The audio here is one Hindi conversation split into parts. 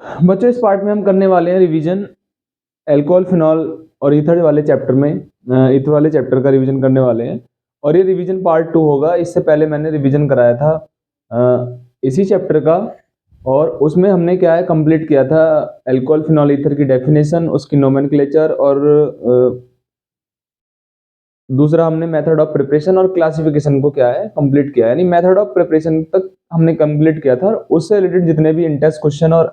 बच्चों इस पार्ट में हम करने वाले हैं रिवीजन एल्कोहल, फिनॉल और ईथर वाले चैप्टर में। ईथर वाले चैप्टर का रिवीजन करने वाले हैं और ये रिवीजन पार्ट 2 होगा। इससे पहले मैंने रिवीजन कराया था इसी चैप्टर का और उसमें हमने क्या है कंप्लीट किया था एल्कोहल, फिनॉल, ईथर की डेफिनेशन, उसकी नोमेनक्लेचर और दूसरा हमने मेथड ऑफ प्रिपरेशन और क्लासिफिकेशन को क्या है कंप्लीट किया है, यानी मेथड ऑफ प्रिपरेशन तक हमने कंप्लीट किया था और उससे रिलेटेड जितने भी इंटेस्ट क्वेश्चन और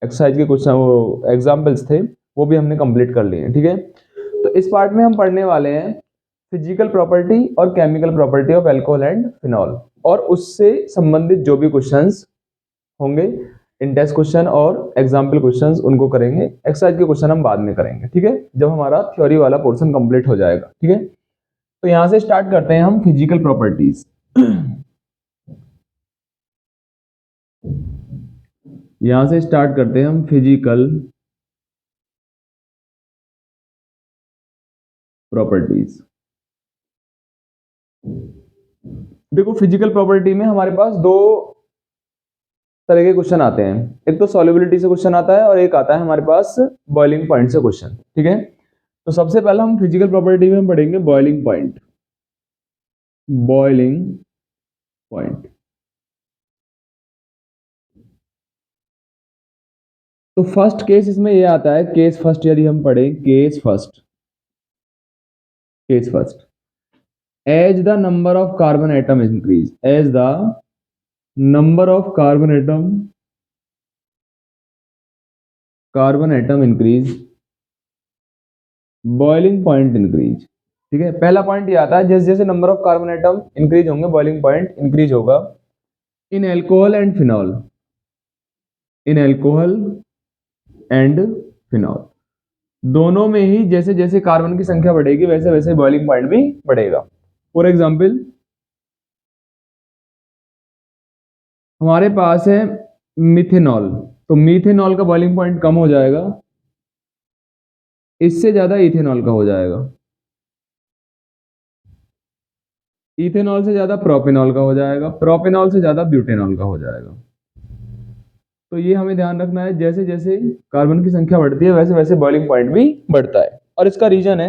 एक्सरसाइज के क्वेश्चन वो एग्जाम्पल्स थे वो भी हमने कंप्लीट कर लिए हैं। ठीक है, तो इस पार्ट में हम पढ़ने वाले हैं फिजिकल प्रॉपर्टी और chemical property of alcohol and phenol और उससे संबंधित जो भी क्वेश्चंस होंगे, इंटेस्ट क्वेश्चन और एग्जाम्पल क्वेश्चंस उनको करेंगे। एक्सरसाइज के क्वेश्चन हम बाद में करेंगे, ठीक है, जब हमारा थ्योरी वाला पोर्शन कंप्लीट हो जाएगा। ठीक है, तो यहां से स्टार्ट करते हैं हम फिजिकल प्रॉपर्टीज। यहां से स्टार्ट करते हैं हम फिजिकल प्रॉपर्टीज। देखो फिजिकल प्रॉपर्टी में हमारे पास दो तरह के क्वेश्चन आते हैं, एक तो सॉल्युबिलिटी से क्वेश्चन आता है और एक आता है हमारे पास बॉइलिंग पॉइंट से क्वेश्चन। ठीक है, तो सबसे पहला हम फिजिकल प्रॉपर्टी में हम पढ़ेंगे बॉइलिंग पॉइंट। बॉइलिंग पॉइंट, तो फर्स्ट केस इसमें ये आता है, केस फर्स्ट यदि हम पढ़ें, case first, case first, as the number of carbon atom increase, as the number of carbon atom increase, boiling point increase. ठीक है, पहला पॉइंट ये आता है जैसे जैसे number of carbon atom increase होंगे बॉइलिंग पॉइंट इंक्रीज होगा। In alcohol and phenol, in alcohol and phenol, दोनों में ही जैसे जैसे कार्बन की संख्या बढ़ेगी वैसे वैसे बॉइलिंग पॉइंट भी बढ़ेगा। फॉर एग्जाम्पल हमारे पास है मिथेनॉल, तो मिथेनॉल का बॉइलिंग पॉइंट कम हो जाएगा, इससे ज्यादा इथेनॉल का हो जाएगा, इथेनॉल से ज्यादा प्रोपेनॉल का हो जाएगा, प्रोपेनॉल से ज्यादा ब्यूटेनॉल का हो जाएगा। तो ये हमें ध्यान रखना है, जैसे जैसे कार्बन की संख्या बढ़ती है वैसे वैसे बॉइलिंग पॉइंट भी बढ़ता है। और इसका रीजन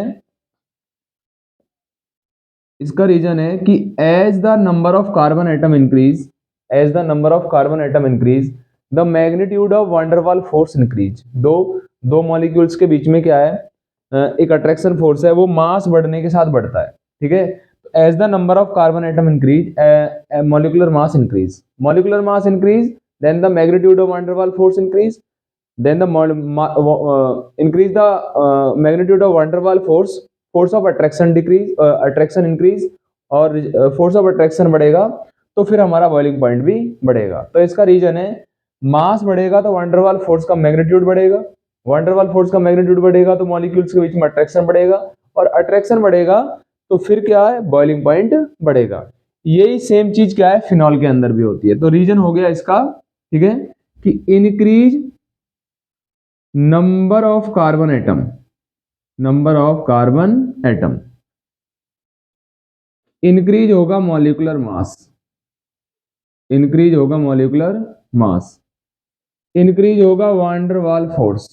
है कि as the number of carbon atom increase, as the number of carbon atom increase the magnitude of van der Waals force increase. दो मॉलिक्यूल्स के बीच में क्या है, एक अट्रैक्शन फोर्स है, वो मास बढ़ने के साथ बढ़ता है। ठीक है, as the number of carbon atom increase molecular mass increase, molecular mass increase, then the magnitude of van der Waals force increase, then the increase the magnitude of van der Waals force, force of attraction decrease, attraction increase और force of attraction बढ़ेगा तो फिर हमारा बॉइलिंग पॉइंट भी बढ़ेगा। तो इसका रीजन है मास बढ़ेगा तो van der Waals फोर्स का मैग्नीट्यूड बढ़ेगा, van der Waals फोर्स का मैग्नीट्यूड बढ़ेगा तो मॉलिक्यूल्स के बीच में अट्रैक्शन बढ़ेगा और अट्रैक्शन बढ़ेगा तो फिर क्या है बॉइलिंग पॉइंट बढ़ेगा। यही सेम चीज क्या है फिनॉल के अंदर भी होती है। तो रीजन हो गया इसका, ठीक है, कि increase number of carbon atom, number of carbon atom, increase होगा मॉलिक्यूलर मास, इंक्रीज होगा मॉलिक्यूलर मास, इंक्रीज होगा van der Waals force,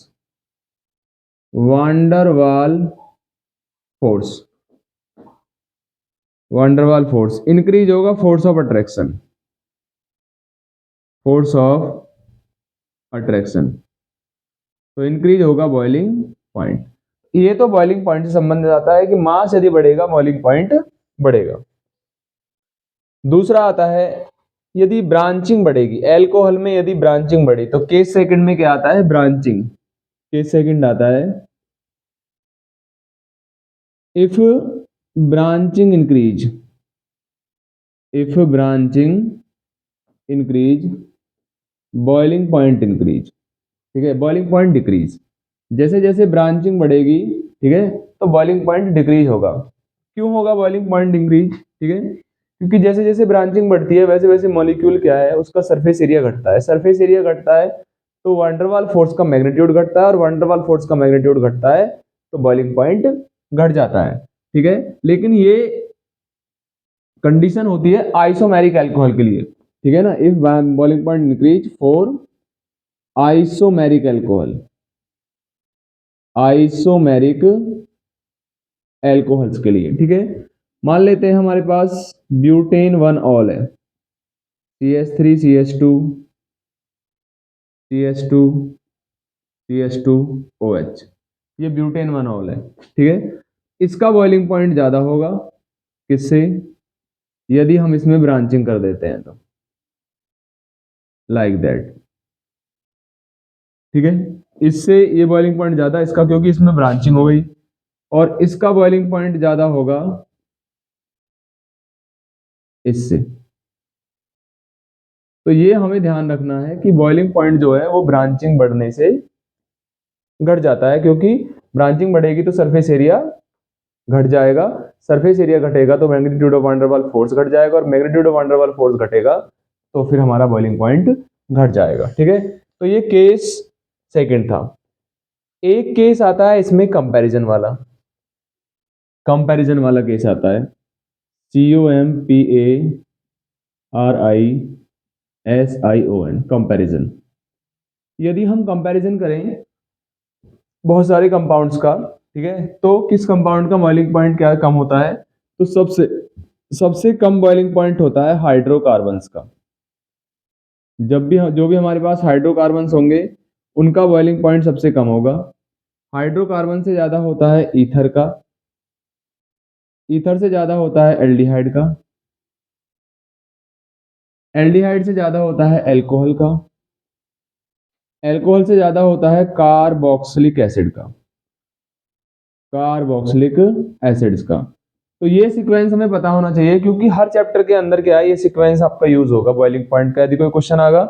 van der Waals force, van der Waals force, increase होगा force of attraction, force of attraction, तो इंक्रीज होगा बॉइलिंग पॉइंट। ये तो बॉइलिंग पॉइंट से संबंधित आता है कि मास यदि बढ़ेगा बॉइलिंग पॉइंट बढ़ेगा। दूसरा आता है यदि ब्रांचिंग बढ़ेगी, एल्कोहल में यदि ब्रांचिंग बढ़ी तो केस सेकंड में क्या आता है ब्रांचिंग, केस सेकंड आता है if branching increase, if branching increase boiling point increase. ठीक है, बॉइलिंग पॉइंट डिक्रीज, जैसे जैसे ब्रांचिंग बढ़ेगी, ठीक है, तो बॉइलिंग पॉइंट डिक्रीज होगा। क्यों होगा बॉइलिंग पॉइंट डिक्रीज, ठीक है, क्योंकि जैसे जैसे ब्रांचिंग बढ़ती है वैसे वैसे मॉलिक्यूल क्या है उसका सरफेस एरिया घटता है, सरफेस एरिया घटता है तो वान डेर वाल फोर्स का मैग्नीट्यूड घटता है और वान डेर वाल फोर्स का मैग्नीट्यूड घटता है तो बॉइलिंग पॉइंट घट जाता है। ठीक है, लेकिन ये कंडीशन होती है आइसोमेरिक अल्कोहल के लिए, ठीक है ना, if boiling point increase for isomeric alcohol, isomeric alcohols के लिए, ठीक है। मान लेते हैं हमारे पास ब्यूटेन 1 ऑल है, CH3 CH2 CH2 CH2 OH, ये ब्यूटेन 1 ऑल है, ठीक है। इसका बॉइलिंग पॉइंट ज्यादा होगा, किससे? यदि हम इसमें ब्रांचिंग कर देते हैं तो, लाइक दैट, ठीक है। इससे ये बॉइलिंग पॉइंट ज्यादा इसका, क्योंकि इसमें ब्रांचिंग हो गई, और इसका बॉइलिंग पॉइंट ज्यादा होगा इससे। तो ये हमें ध्यान रखना है कि बॉइलिंग पॉइंट जो है वो ब्रांचिंग बढ़ने से घट जाता है, क्योंकि ब्रांचिंग बढ़ेगी तो सरफेस एरिया घट जाएगा, सरफेस एरिया घटेगा तो मैग्नीट्यूड ऑफ वंडर वाल फोर्स घट जाएगा, और मैग्नीट्यूड ऑफ वंडर वाल फोर्स घटेगा तो फिर हमारा बॉइलिंग पॉइंट घट जाएगा, ठीक है। तो ये केस सेकंड था। एक केस आता है इसमें कंपैरिजन वाला, कंपैरिजन वाला केस आता है, COMPARISION, कंपैरिजन। यदि हम कंपैरिजन करें बहुत सारे कंपाउंड्स का, ठीक है, तो किस कंपाउंड का बॉइलिंग पॉइंट क्या कम होता है? तो सबसे सबसे कम बॉइलिंग पॉइंट होता है हाइड्रोकार्बन्स का। जब भी जो भी हमारे पास हाइड्रोकार्बन्स होंगे उनका बॉइलिंग पॉइंट सबसे कम होगा। हाइड्रोकार्बन से ज्यादा होता है ईथर का, ईथर से ज्यादा होता है एल्डिहाइड का, एल्डिहाइड से ज्यादा होता है एल्कोहल का, एल्कोहल से ज्यादा होता है कार्बोक्सिलिक एसिड का, कार्बोक्सिलिक एसिड्स का। तो ये सीक्वेंस हमें पता होना चाहिए, क्योंकि हर चैप्टर के अंदर क्या है, ये सीक्वेंस आपका यूज होगा बॉइलिंग पॉइंट का। यदि कोई क्वेश्चन आगा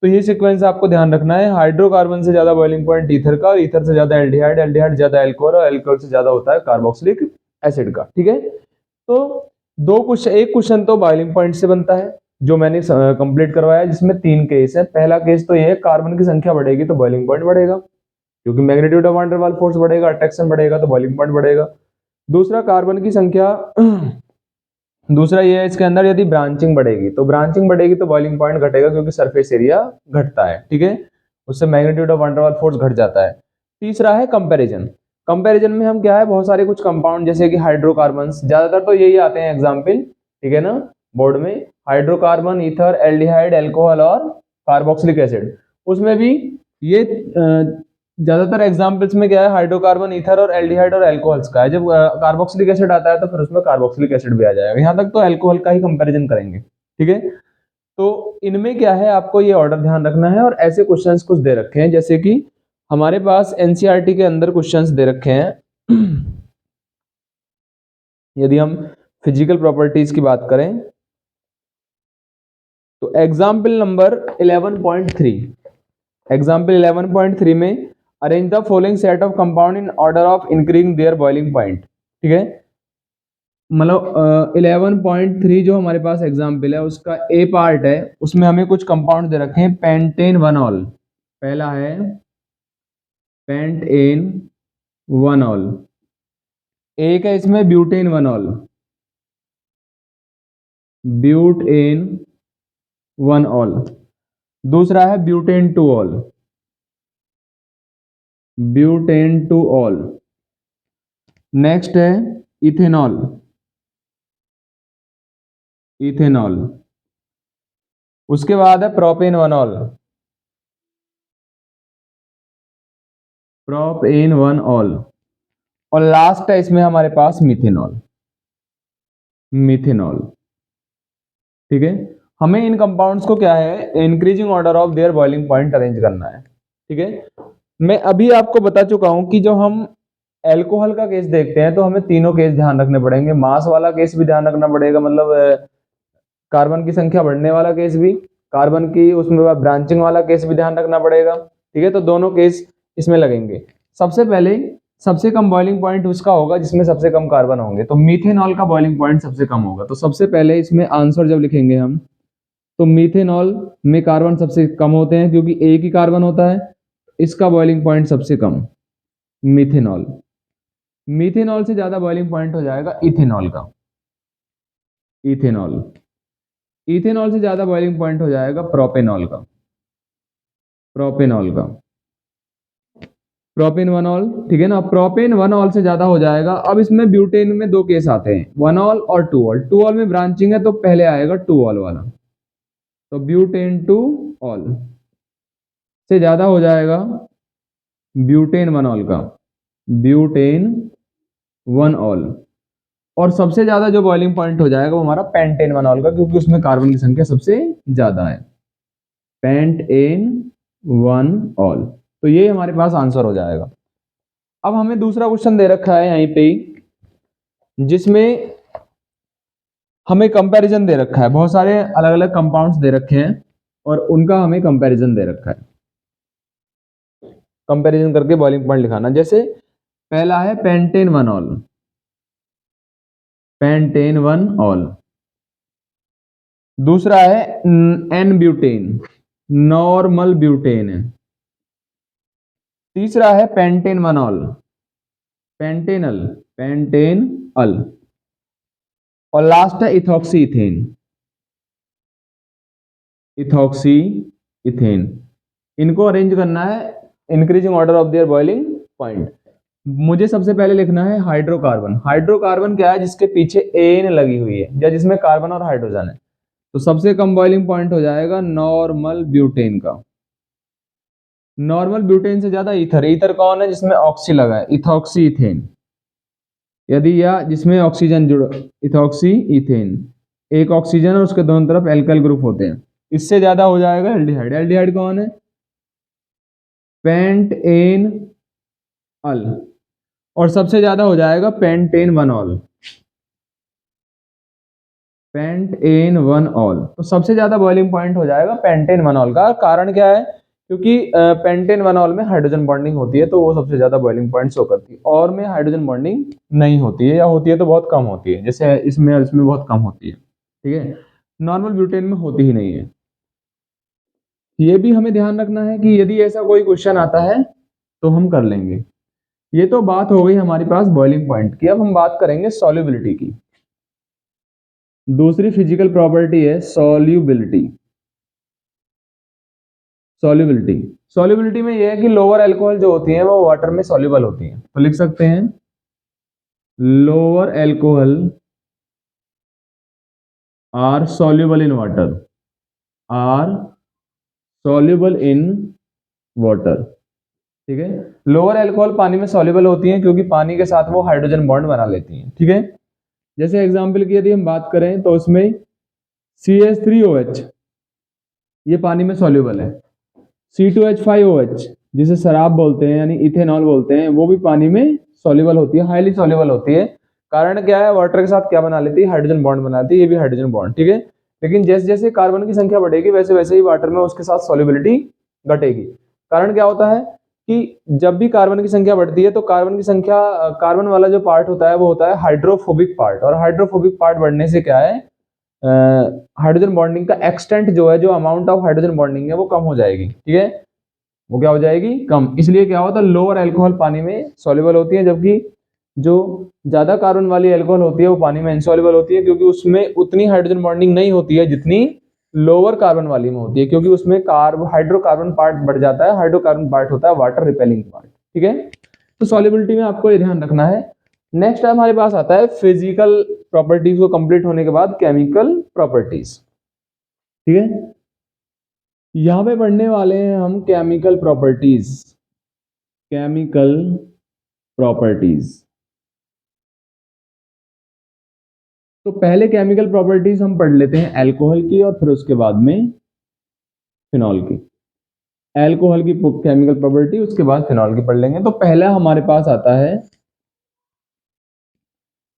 तो ये सीक्वेंस आपको ध्यान रखना है। हाइड्रोकार्बन से ज्यादा बॉइलिंग पॉइंट ईथर का, और ईथर से ज्यादा एल्डिहाइड, एल्डिहाइड ज्यादा एल्कोहल, और एल्कोहल से ज्यादा होता है कार्बोक्सिलिक एसिड का, ठीक है। तो दो क्वेश्चन, एक क्वेश्चन तो बॉइलिंग पॉइंट से बनता है जो मैंने कंप्लीट करवाया, जिसमें 3 केस है। पहला केस तो ये है, कार्बन की संख्या बढ़ेगी तो बॉइलिंग पॉइंट बढ़ेगा, क्योंकि मैग्नीट्यूड ऑफ वंडर वाल फोर्स बढ़ेगा, अट्रैक्शन बढ़ेगा तो बॉइलिंग पॉइंट बढ़ेगा। दूसरा कार्बन की संख्या दूसरा ये है, इसके अंदर यदि ब्रांचिंग बढ़ेगी तो बॉइलिंग पॉइंट घटेगा, क्योंकि सरफेस एरिया घटता है, ठीक है, उससे मैग्नीट्यूड ऑफ वंडर वाल फोर्स घट जाता है। तीसरा है कंपैरिजन। कंपैरिजन में हम क्या है, बहुत सारे कुछ कंपाउंड जैसे कि हाइड्रोकार्बन्स, ज्यादातर तो यही आते हैं एग्जाम्पल, ठीक है ना, बोर्ड में, हाइड्रोकार्बन, ईथर, एल्डिहाइड, एल्कोहल और कार्बोक्सिलिक एसिड। उसमें भी ये ज्यादातर एग्जांपल्स में क्या है, हाइड्रोकार्बन, ईथर और एल्डिहाइड और एल्कोहल्स का है। जब कार्बोक्सिलिक एसिड आता है तो फिर उसमें कार्बोक्सिलिक एसिड भी आ जाएगा। यहां तक तो एल्कोहल का ही कंपैरिजन करेंगे, ठीक है। तो इनमें क्या है, आपको ये ऑर्डर ध्यान रखना है। और ऐसे क्वेश्चंस कुछ दे रखे हैं, जैसे कि हमारे पास एनसीईआरटी के अंदर क्वेश्चंस दे रखे हैं। यदि हम फिजिकल प्रॉपर्टीज की बात करें तो एग्जाम्पल नंबर 11.3, एग्जाम्पल 11.3 में arrange the following set of compound in order of increasing there boiling point, ठीक है। मतलब 11.3 जो हमारे पास एग्जाम्पल है उसका ए पार्ट है, उसमें हमें कुछ कंपाउंड दे रखे हैं। पेंटेन 1 ऑल, पहला है पेंटेन 1 ऑल, एक है इसमें ब्यूटेन 1 ऑल, ब्यूटेन 1 ऑल। दूसरा है butane 2 all, butane 2 all. Next है इथेनॉल, इथेनॉल। उसके बाद है प्रोपेन 1 ऑल, प्रोपेन 1 ऑल। और लास्ट है इसमें हमारे पास मिथेनॉल, मिथेनॉल, ठीक है। हमें इन कंपाउंड्स को क्या है, increasing order of their boiling point arrange करना है, ठीक है। मैं अभी आपको बता चुका हूं कि जो हम एल्कोहल का केस देखते हैं तो हमें तीनों केस ध्यान रखने पड़ेंगे। मास वाला केस भी ध्यान रखना पड़ेगा, मतलब कार्बन की संख्या बढ़ने वाला केस भी, कार्बन की उसमें ब्रांचिंग वाला केस भी ध्यान रखना पड़ेगा, ठीक है। तो दोनों केस इसमें लगेंगे। सबसे पहले सबसे कम बॉइलिंग पॉइंट उसका होगा जिसमें सबसे कम कार्बन होंगे, तो मीथेनॉल का बॉइलिंग पॉइंट सबसे कम होगा। तो सबसे पहले इसमें आंसर जब लिखेंगे हम, तो मीथेनॉल में कार्बन सबसे कम होते हैं, क्योंकि एक ही कार्बन होता है, इसका बॉइलिंग पॉइंट सबसे कम मिथेनॉल। मिथेनॉल से ज्यादा बॉइलिंग पॉइंट हो जाएगा इथेनॉल का, इथेनॉल। इथेनॉल से ज्यादा बॉइलिंग पॉइंट हो जाएगा प्रोपेनॉल का, प्रोपेनॉल का, प्रोपेन 1ऑल, ठीक है ना। प्रोपेन 1ऑल से ज्यादा हो जाएगा। अब इसमें ब्यूटेन में दो केस आते हैं, 1ऑल और 2ऑल। 2ऑल में ब्रांचिंग है तो पहले आएगा 2ऑल वाला, तो ब्यूटेन 2ऑल से ज्यादा हो जाएगा ब्यूटेन 1ऑल का, ब्यूटेन 1ऑल। और सबसे ज्यादा जो बॉइलिंग पॉइंट हो जाएगा वो हमारा पेंटेन 1ऑल का, क्योंकि उसमें कार्बन की संख्या सबसे ज्यादा है, पेंटेन 1ऑल। तो ये हमारे पास आंसर हो जाएगा। अब हमें दूसरा क्वेश्चन दे रखा है यहीं पे ही, जिसमें हमें कंपैरिजन दे रखा है, बहुत सारे अलग अलग कंपाउंड्स दे रखे हैं और उनका हमें कंपैरिजन दे रखा है। कंपैरिजन करके बॉइलिंग पॉइंट लिखाना। जैसे पहला है पेंटेन 1ऑल, पेंटेन 1ऑल। दूसरा है एन ब्यूटेन, नॉर्मल ब्यूटेन है। तीसरा है पेंटेन 1ऑल, पेंटेनल, पेंटेन अल। और लास्ट है इथॉक्सी इथेन, इथॉक्सी इथेन। इनको अरेंज करना है increasing order of their boiling point. मुझे सबसे पहले लिखना है हाइड्रोकार्बन। हाइड्रोकार्बन क्या है? जिसके पीछे एन लगी हुई है या जिसमें कार्बन और हाइड्रोजन है। तो सबसे कम बॉइलिंग पॉइंट हो जाएगा नॉर्मल ब्यूटेन का। नॉर्मल ब्यूटेन से ज्यादा ईथर। ईथर कौन है? जिसमें ऑक्सी लगा है, इथॉक्सी इथेन। यदि या जिसमें ऑक्सीजन जुड़, इथॉक्सी इथेन, एक ऑक्सीजन और उसके दोनों तरफ एल्काइल ग्रुप होते हैं। इससे ज्यादा हो जाएगा एल्डिहाइड। एल्डिहाइड कौन है? पेंटेन अल। और सबसे ज्यादा हो जाएगा पेंटेन 1ऑल, पेंटेन 1ऑल। तो सबसे ज्यादा बॉइलिंग पॉइंट हो जाएगा पेंटेन 1ऑल का। कारण क्या है? क्योंकि पेंटेन 1ऑल में हाइड्रोजन बॉन्डिंग होती है, तो वो सबसे ज्यादा बॉइलिंग पॉइंट शो करती है। और में हाइड्रोजन बॉन्डिंग नहीं होती है, या होती है तो बहुत कम होती है, जैसे इसमें बहुत कम होती है, ठीक है। नॉर्मल ब्यूटेन में होती ही नहीं है। ये भी हमें ध्यान रखना है कि यदि ऐसा कोई क्वेश्चन आता है तो हम कर लेंगे। ये तो बात हो गई हमारे पास बॉइलिंग पॉइंट की। अब हम बात करेंगे सॉल्युबिलिटी की। दूसरी फिजिकल प्रॉपर्टी है सॉल्युबिलिटी। सॉल्युबिलिटी, सॉल्युबिलिटी में यह है कि लोअर अल्कोहल जो होती है वो वाटर में सॉल्युबल होती है। तो लिख सकते हैं lower alcohol are soluble in water, are soluble in water, ठीक है। लोअर अल्कोहल पानी में सॉल्युबल होती हैं क्योंकि पानी के साथ वो हाइड्रोजन बॉन्ड बना लेती हैं, ठीक है। जैसे एग्जांपल की यदि हम बात करें तो उसमें CH3OH ये पानी में सॉल्युबल है। C2H5OH जिसे शराब बोलते हैं यानी इथेनॉल बोलते हैं, वो भी पानी में सॉल्युबल होती है, हाईली सॉल्युबल होती है। कारण क्या है? वाटर के साथ क्या बना लेती है? हाइड्रोजन बॉन्ड बनाती है, ये भी हाइड्रोजन बॉन्ड, ठीक है। लेकिन जैसे जैसे कार्बन की संख्या बढ़ेगी वैसे वैसे ही वाटर में उसके साथ सॉल्युबिलिटी घटेगी। कारण क्या होता है कि जब भी कार्बन की संख्या बढ़ती है तो कार्बन की संख्या, कार्बन वाला जो पार्ट होता है वो होता है हाइड्रोफोबिक पार्ट, और हाइड्रोफोबिक पार्ट बढ़ने से क्या है, हाइड्रोजन बॉन्डिंग का एक्सटेंट जो है, जो अमाउंट ऑफ हाइड्रोजन बॉन्डिंग है वो कम हो जाएगी, ठीक है। वो क्या हो जाएगी? कम। इसलिए क्या होता है, लोअर अल्कोहल पानी में सॉल्युबल होती है, जबकि जो ज्यादा कार्बन वाली अल्कोहल होती है वो पानी में इनसॉल्युबल होती है, क्योंकि उसमें उतनी हाइड्रोजन बॉन्डिंग नहीं होती है जितनी लोअर कार्बन वाली में होती है, क्योंकि उसमें हाइड्रोकार्बन पार्ट बढ़ जाता है। हाइड्रोकार्बन पार्ट होता है वाटर रिपेलिंग पार्ट, ठीक है। तो सॉल्युबिलिटी में आपको ये ध्यान रखना है। नेक्स्ट हमारे पास आता है फिजिकल प्रॉपर्टीज को कंप्लीट होने के बाद केमिकल प्रॉपर्टीज, ठीक है। यहां पे पढ़ने वाले हैं हम केमिकल प्रॉपर्टीज, केमिकल प्रॉपर्टीज। तो पहले केमिकल प्रॉपर्टीज हम पढ़ लेते हैं अल्कोहल की, और फिर उसके बाद में फिनॉल की। अल्कोहल की केमिकल प्रॉपर्टी, उसके बाद फिनॉल की पढ़ लेंगे। तो पहला हमारे पास आता है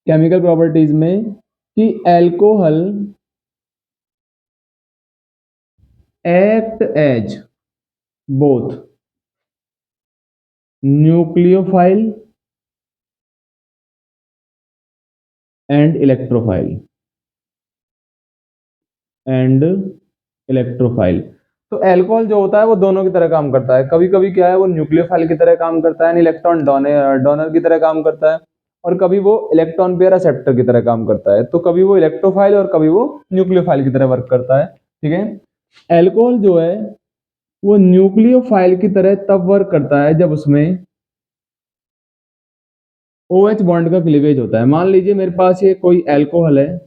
केमिकल प्रॉपर्टीज में कि alcohol act as both nucleophile and electrophile, and electrophile. तो अल्कोहल जो होता है वो दोनों की तरह काम करता है। कभी कभी क्या है, वो न्यूक्लियोफाइल की तरह काम करता है, इलेक्ट्रॉन डोनर की तरह काम करता है, और कभी वो इलेक्ट्रॉन पेयर एक्सेप्टर की तरह काम करता है। तो कभी वो इलेक्ट्रोफाइल और कभी वो न्यूक्लियोफाइल की तरह वर्क करता है, ठीक है। अल्कोहल जो है वो न्यूक्लियोफाइल की तरह तब वर्क करता है जब उसमें OH बॉन्ड का क्लीवेज होता है। मान लीजिए मेरे पास ये कोई अल्कोहल है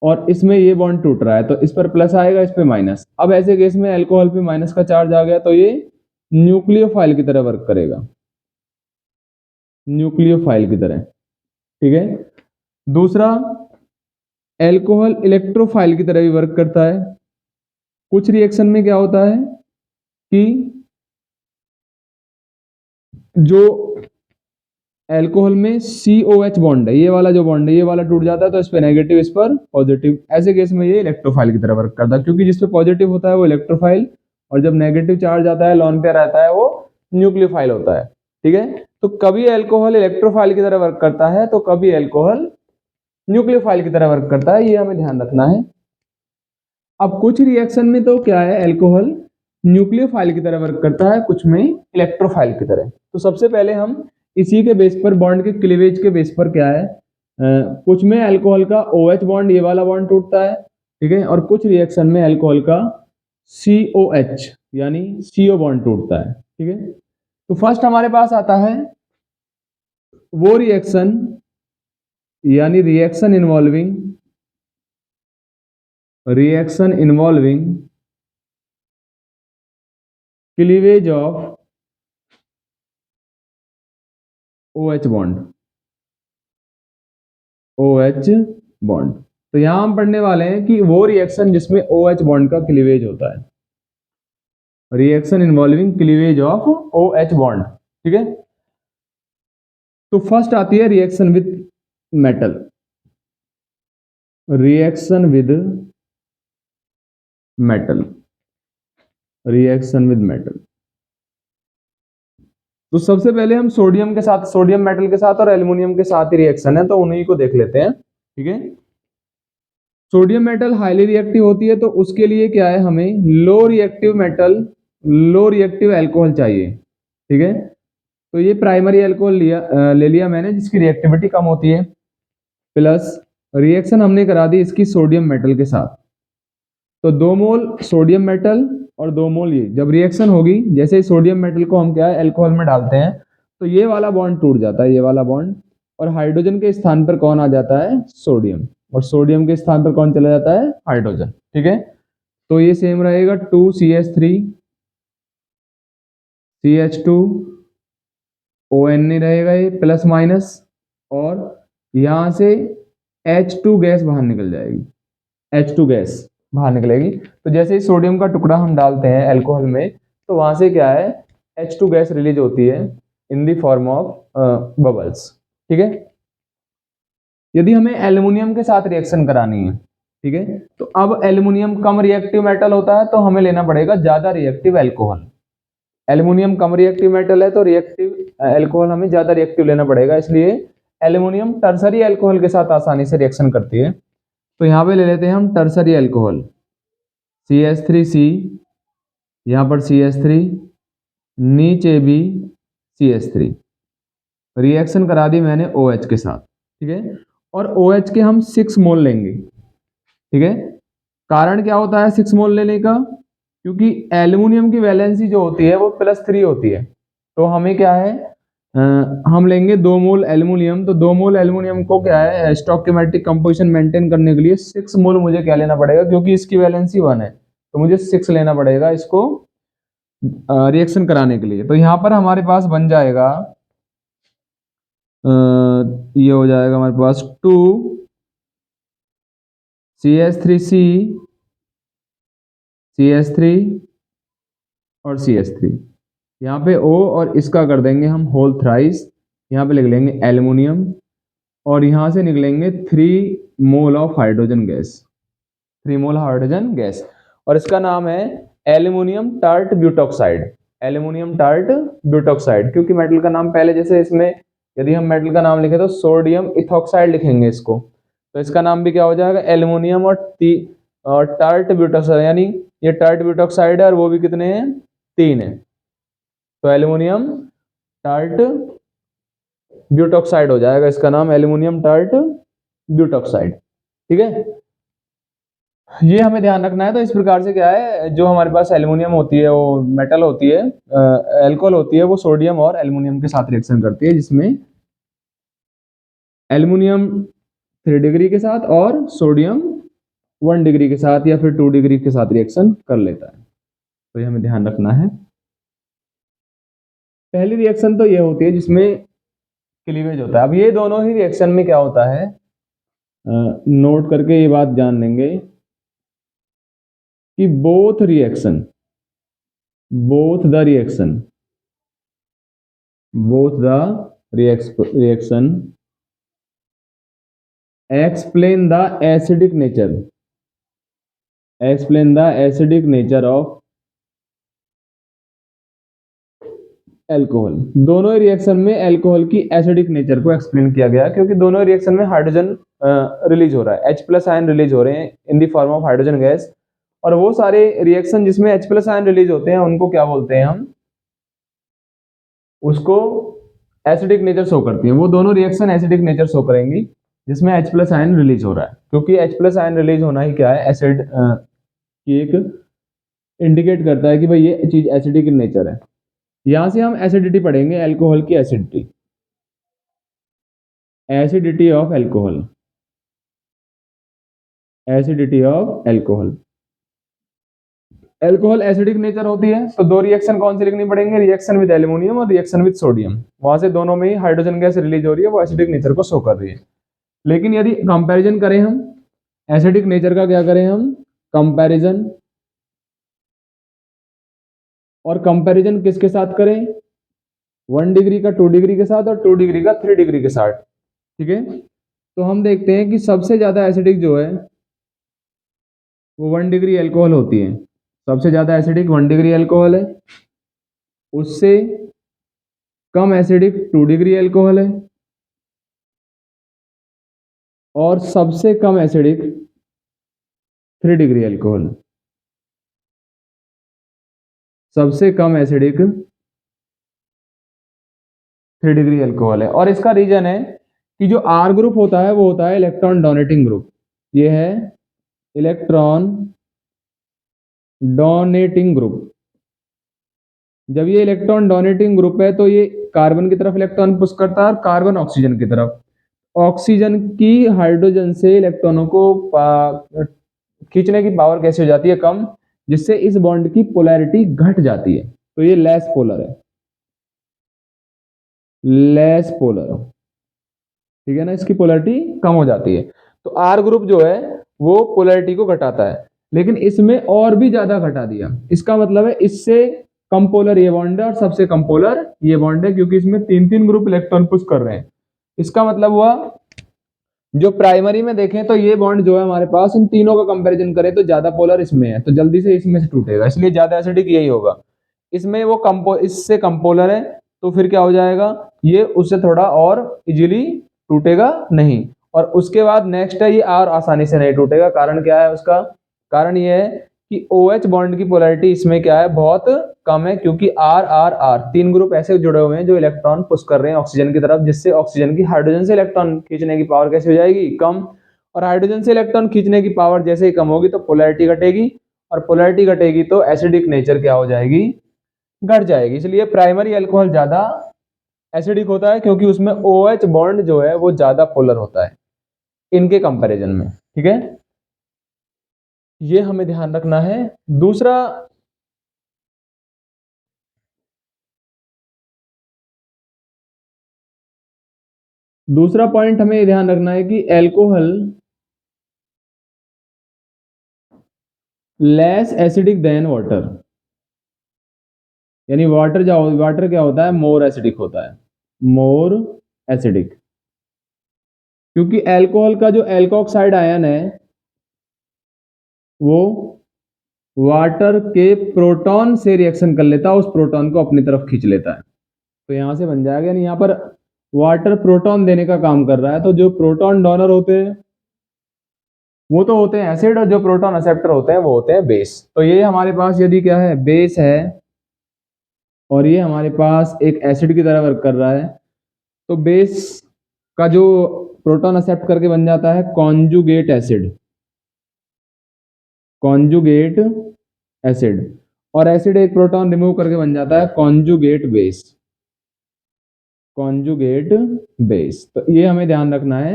और इसमें ये बॉन्ड टूट रहा है, तो इस पर प्लस आएगा, इस पे माइनस। अब ऐसे केस में अल्कोहल पे माइनस का चार्ज आ गया तो ये न्यूक्लियोफाइल की तरह वर्क करेगा, न्यूक्लियोफाइल की तरह। ठीक है। दूसरा, अल्कोहल इलेक्ट्रोफाइल की तरह भी वर्क करता है। कुछ रिएक्शन में क्या होता है कि जो अल्कोहल में COH बॉन्ड है, ये वाला जो बॉन्ड है, ये वाला टूट जाता है तो इस पे नेगेटिव, इस पर पॉजिटिव। ऐसे केस में ये इलेक्ट्रोफाइल की तरह वर्क करता है, क्योंकि जिस पे पॉजिटिव होता है वो इलेक्ट्रोफाइल, और जब नेगेटिव चार्ज आता है, लॉन पेयर रहता है, वो न्यूक्लियोफाइल होता है। ठीक है। तो कभी अल्कोहल इलेक्ट्रोफाइल की तरह वर्क करता है तो कभी अल्कोहल न्यूक्लियोफाइल की तरह वर्क करता है, ये हमें ध्यान रखना है। अब कुछ रिएक्शन में तो क्या है, अल्कोहल न्यूक्लियोफाइल की तरह वर्क करता है, कुछ में इलेक्ट्रोफाइल की तरह। तो सबसे पहले हम इसी के बेस पर, बॉन्ड के क्लीवेज के बेस पर क्या है, कुछ में अल्कोहल का OH बॉन्ड, ये वाला बॉन्ड टूटता है। ठीक है। और कुछ रिएक्शन में अल्कोहल का COH यानी CO बॉन्ड टूटता है। ठीक है। तो फर्स्ट हमारे पास आता है वो रिएक्शन, यानी reaction involving cleavage of OH bond, OH bond. तो यहां हम पढ़ने वाले हैं कि वो रिएक्शन जिसमें OH बॉन्ड का क्लीवेज होता है, reaction involving cleavage of OH bond. ठीक है। तो फर्स्ट आती है reaction with metal, reaction with metal, reaction with metal. तो सबसे पहले हम सोडियम के साथ, सोडियम मेटल के साथ और एल्युमिनियम के साथ ही रिएक्शन है, तो उन्हीं को देख लेते हैं। ठीक है। सोडियम मेटल हाईली रिएक्टिव होती है, तो उसके लिए क्या है, हमें low reactive metal, low reactive alcohol चाहिए। ठीक है। तो ये प्राइमरी अल्कोहल ले लिया मैंने, जिसकी रिएक्टिविटी कम होती है। प्लस रिएक्शन हमने करा दी इसकी सोडियम मेटल के साथ, तो 2 मोल सोडियम मेटल और 2 मोल ये। जब रिएक्शन होगी, जैसे ही सोडियम मेटल को हम क्या है अल्कोहल में डालते हैं, तो ये वाला बॉन्ड टूट जाता है, ये वाला बॉन्ड, और हाइड्रोजन के स्थान पर कौन आ जाता है, सोडियम, और सोडियम के स्थान पर कौन चला जाता है, हाइड्रोजन। ठीक है। तो ये सेम रहेगा, 2CH3 CH2 ON नहीं रहेगा, ये प्लस माइनस, और यहां से H2 गैस बाहर निकल जाएगी, H2 गैस बाहर निकलेगी। तो जैसे ही सोडियम का टुकड़ा हम डालते हैं अल्कोहल में, तो वहां से क्या है, H2 गैस रिलीज होती है in the form of bubbles. ठीक है। यदि हमें एल्युमिनियम के साथ रिएक्शन करानी है, ठीक है, तो अब एल्युमिनियम कम रिएक्टिव मेटल होता है, तो हमें लेना पड़ेगा ज्यादा रिएक्टिव अल्कोहल। एल्युमिनियम कम रिएक्टिव मेटल है, तो रिएक्टिव अल्कोहल हमें ज्यादा रिएक्टिव लेना पड़ेगा, इसलिए एल्युमिनियम टर्सरी अल्कोहल के साथ आसानी से रिएक्शन करती है। तो यहाँ पे ले लेते हैं हम टर्सरी अल्कोहल, CH3C, यहाँ पर CH3, नीचे भी CH3, रिएक्शन करा दी मैंने OH के साथ। ठीक है। और OH के हम 6 मोल लेंगे। ठीक है। कारण क्या होता है 6 मोल लेने का, क्योंकि एल्युमिनियम की वैलेंसी जो होती है वो +3 होती है, तो हमें क्या है, हम लेंगे 2 मोल एल्युमिनियम। तो 2 मोल एल्युमिनियम को क्या है, स्टोइकोमेट्रिक कंपोजिशन मेंटेन करने के लिए 6 मोल मुझे क्या लेना पड़ेगा, क्योंकि इसकी वैलेंसी 1 है, तो मुझे 6 लेना पड़ेगा इसको रिएक्शन कराने के लिए। तो यहाँ पर हमारे पास बन जाएगा, ये हो जाएगा हमारे पास 2CH3C, CH3 और CH3, यहाँ पे O, और इसका कर देंगे हम होल थ्राइस, यहाँ पे लिख लेंगे एल्युमिनियम, और यहाँ से निकलेंगे 3 mole of hydrogen gas, 3 mole hydrogen gas, और इसका नाम है aluminium tart butoxide, aluminium tart butoxide. क्योंकि मेटल का नाम पहले, जैसे इसमें यदि हम मेटल का नाम लिखे तो सोडियम इथॉक्साइड लिखेंगे इसको, तो इसका नाम भी क्या हो जाएगा, एल्युमिनियम और टार्ट ब्यूटॉक्साइड, यानी ये टार्ट ब्यूटॉक्साइड है और वो भी कितने हैं, 3 है, तो एल्युमिनियम टार्ट ब्यूटॉक्साइड हो जाएगा इसका नाम, एल्युमिनियम टार्ट ब्यूटॉक्साइड। ठीक है। ये हमें ध्यान रखना है। तो इस प्रकार से क्या है, जो हमारे पास एल्युमिनियम होती है, वो मेटल होती है, अल्कोहल होती है, वो सोडियम और एल्युमिनियम के साथ रिएक्शन करती है, जिसमें एल्युमिनियम 3 डिग्री के साथ और सोडियम 1 डिग्री के साथ या फिर 2 डिग्री के साथ रिएक्शन कर लेता है। तो ये हमें ध्यान रखना है। पहली रिएक्शन तो ये होती है जिसमें क्लीवेज होता है। अब ये दोनों ही रिएक्शन में क्या होता है, नोट करके ये बात जान लेंगे कि both the reaction explain the acidic nature of alcohol. दोनों ही रिएक्शन में अल्कोहल की एसिडिक नेचर को एक्सप्लेन किया गया, क्योंकि दोनों रिएक्शन में हाइड्रोजन रिलीज हो रहा है, H+ आयन रिलीज हो रहे हैं in the form of hydrogen gas. और वो सारे रिएक्शन जिसमें H+ आयन रिलीज होते हैं उनको क्या बोलते हैं हम, उसको एसिडिक नेचर शो करती है। वो दोनों रिएक्शन एसिडिक नेचर शो करेंगी जिसमें H+ आयन रिलीज हो रहा है, क्योंकि H+ आयन रिलीज होना ही क्या है, एसिड की एक इंडिकेट करता है कि भाई ये चीज एसिडिक इन नेचर है। यहां से हम एसिडिटी पढ़ेंगे, अल्कोहल की acidity of alcohol. Alcohol acidic nature होती है, तो दो रिएक्शन कौन सी लिखनी पड़ेंगे, रिएक्शन विद एल्युमिनियम और रिएक्शन विद सोडियम। वहां से दोनों में ही हाइड्रोजन गैस रिलीज हो रही है, वो एसिडिक नेचर को शो कर रही है। लेकिन यदि कंपैरिजन करें हम एसिडिक नेचर का, क्या करें हम कंपैरिजन, और कंपैरिजन किसके साथ करें, 1 डिग्री का 2 डिग्री के साथ और 2 डिग्री का 3 डिग्री के साथ। ठीक है, तो हम देखते हैं कि सबसे ज्यादा एसिडिक जो है वो 1 डिग्री अल्कोहल होती है। सबसे ज्यादा एसिडिक 1 डिग्री अल्कोहल है, उससे कम एसिडिक 2 डिग्री अल्कोहल है, और सबसे कम एसिडिक 3 डिग्री अल्कोहल। सबसे कम एसिडिक 3 डिग्री अल्कोहल है। और इसका रीजन है कि जो आर ग्रुप होता है वो होता है इलेक्ट्रॉन डोनेटिंग ग्रुप। ये है इलेक्ट्रॉन डोनेटिंग ग्रुप। जब ये इलेक्ट्रॉन डोनेटिंग ग्रुप है तो ये कार्बन की तरफ इलेक्ट्रॉन पुश करता है और कार्बन ऑक्सीजन की तरफ। ऑक्सीजन की हाइड्रोजन से इलेक्ट्रॉनों को खींचने की पावर कैसे हो जाती है, कम, जिससे इस बॉन्ड की पोलैरिटी घट जाती है। तो ये लेस पोलर है, लेस पोलर, ठीक है ना, इसकी पोलैरिटी कम हो जाती है। तो आर ग्रुप जो है वो पोलैरिटी को घटाता है, लेकिन इसमें और भी ज्यादा घटा दिया। इसका मतलब है इससे कम पोलर ये बॉन्ड है और सबसे कम पोलर ये बॉन्ड है, क्योंकि इसमें 3 ग्रुप इलेक्ट्रॉन पुश कर रहे हैं। इसका मतलब हुआ जो प्राइमरी में देखें तो ये बॉन्ड जो है हमारे पास, इन तीनों का कंपैरिजन करें तो ज्यादा पोलर इसमें है, तो जल्दी से इसमें से टूटेगा, इसलिए ज्यादा एसिडिक यही होगा। इसमें वो इससे कम पोलर है, तो फिर क्या हो जाएगा, ये उससे थोड़ा और इजीली टूटेगा नहीं। और उसके बाद नेक्स्ट है, ये और आसानी से नहीं टूटेगा। कारण क्या है उसका, कारण ये है कि OH बॉन्ड की पोलैरिटी इसमें क्या है, बहुत कम है, क्योंकि आर आर आर 3 ग्रुप ऐसे जुड़े हुए हैं जो इलेक्ट्रॉन पुश कर रहे हैं ऑक्सीजन की तरफ, जिससे ऑक्सीजन की हाइड्रोजन से इलेक्ट्रॉन खींचने की पावर कैसे हो जाएगी, कम। और हाइड्रोजन से इलेक्ट्रॉन खींचने की पावर जैसे ही कम होगी तो पोलैरिटी घटेगी, और पोलैरिटी घटेगी तो एसिडिक नेचर क्या हो जाएगी, घट जाएगी। इसलिए प्राइमरी अल्कोहल ज्यादा एसिडिक होता है, क्योंकि उसमें OH बॉन्ड जो है वो ज्यादा पोलर होता है इनके कंपैरिजन में। ठीक है, ये हमें ध्यान रखना है। दूसरा दूसरा पॉइंट हमें ध्यान रखना है कि alcohol less acidic then water, यानी वाटर क्या होता है, मोर एसिडिक होता है, मोर एसिडिक। क्योंकि अल्कोहल का जो एल्कोक्साइड आयन है वो वाटर के प्रोटॉन से रिएक्शन कर लेता है, उस प्रोटॉन को अपनी तरफ खींच लेता है। तो यहां से बन जाएगा, यानी यहां पर वाटर प्रोटॉन देने का काम कर रहा है। तो जो प्रोटॉन डोनर होते हैं वो तो होते हैं एसिड, और जो प्रोटॉन एक्सेप्टर होते हैं वो होते हैं बेस। तो ये हमारे पास यदि क्या है, बेस है, और ये हमारे पास एक एसिड की तरह वर्क कर रहा है, तो बेस का जो प्रोटॉन एक्सेप्ट करके बन जाता है कॉन्जुगेट एसिड। कॉन्जुगेट एसिड, और एसिड एक प्रोटॉन रिमूव करके बन जाता है कॉन्जुगेट बेस। कॉन्जुगेट बेस, तो ये हमें ध्यान रखना है,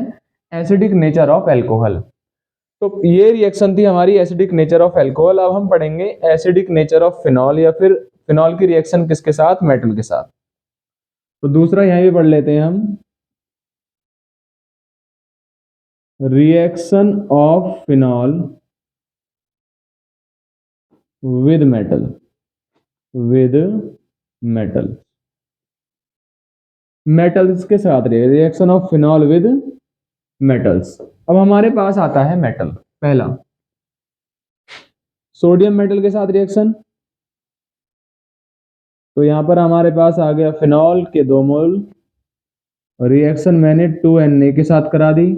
एसिडिक नेचर ऑफ एल्कोहल। तो ये रिएक्शन थी हमारी एसिडिक नेचर ऑफ एल्कोहल। अब हम पढ़ेंगे एसिडिक नेचर ऑफ फिनॉल, या फिर फिनॉल की रिएक्शन किसके साथ, मेटल के साथ। तो दूसरा यहां भी पढ़ लेते हैं हम, reaction of phenol with metal, with metal, metals के साथ reaction of phenol with metals. अब हमारे पास आता है मेटल, पहला सोडियम मेटल के साथ रिएक्शन। तो यहां पर हमारे पास आ गया फिनॉल के 2 मोल, रिएक्शन मैंने 2Na के साथ करा दी।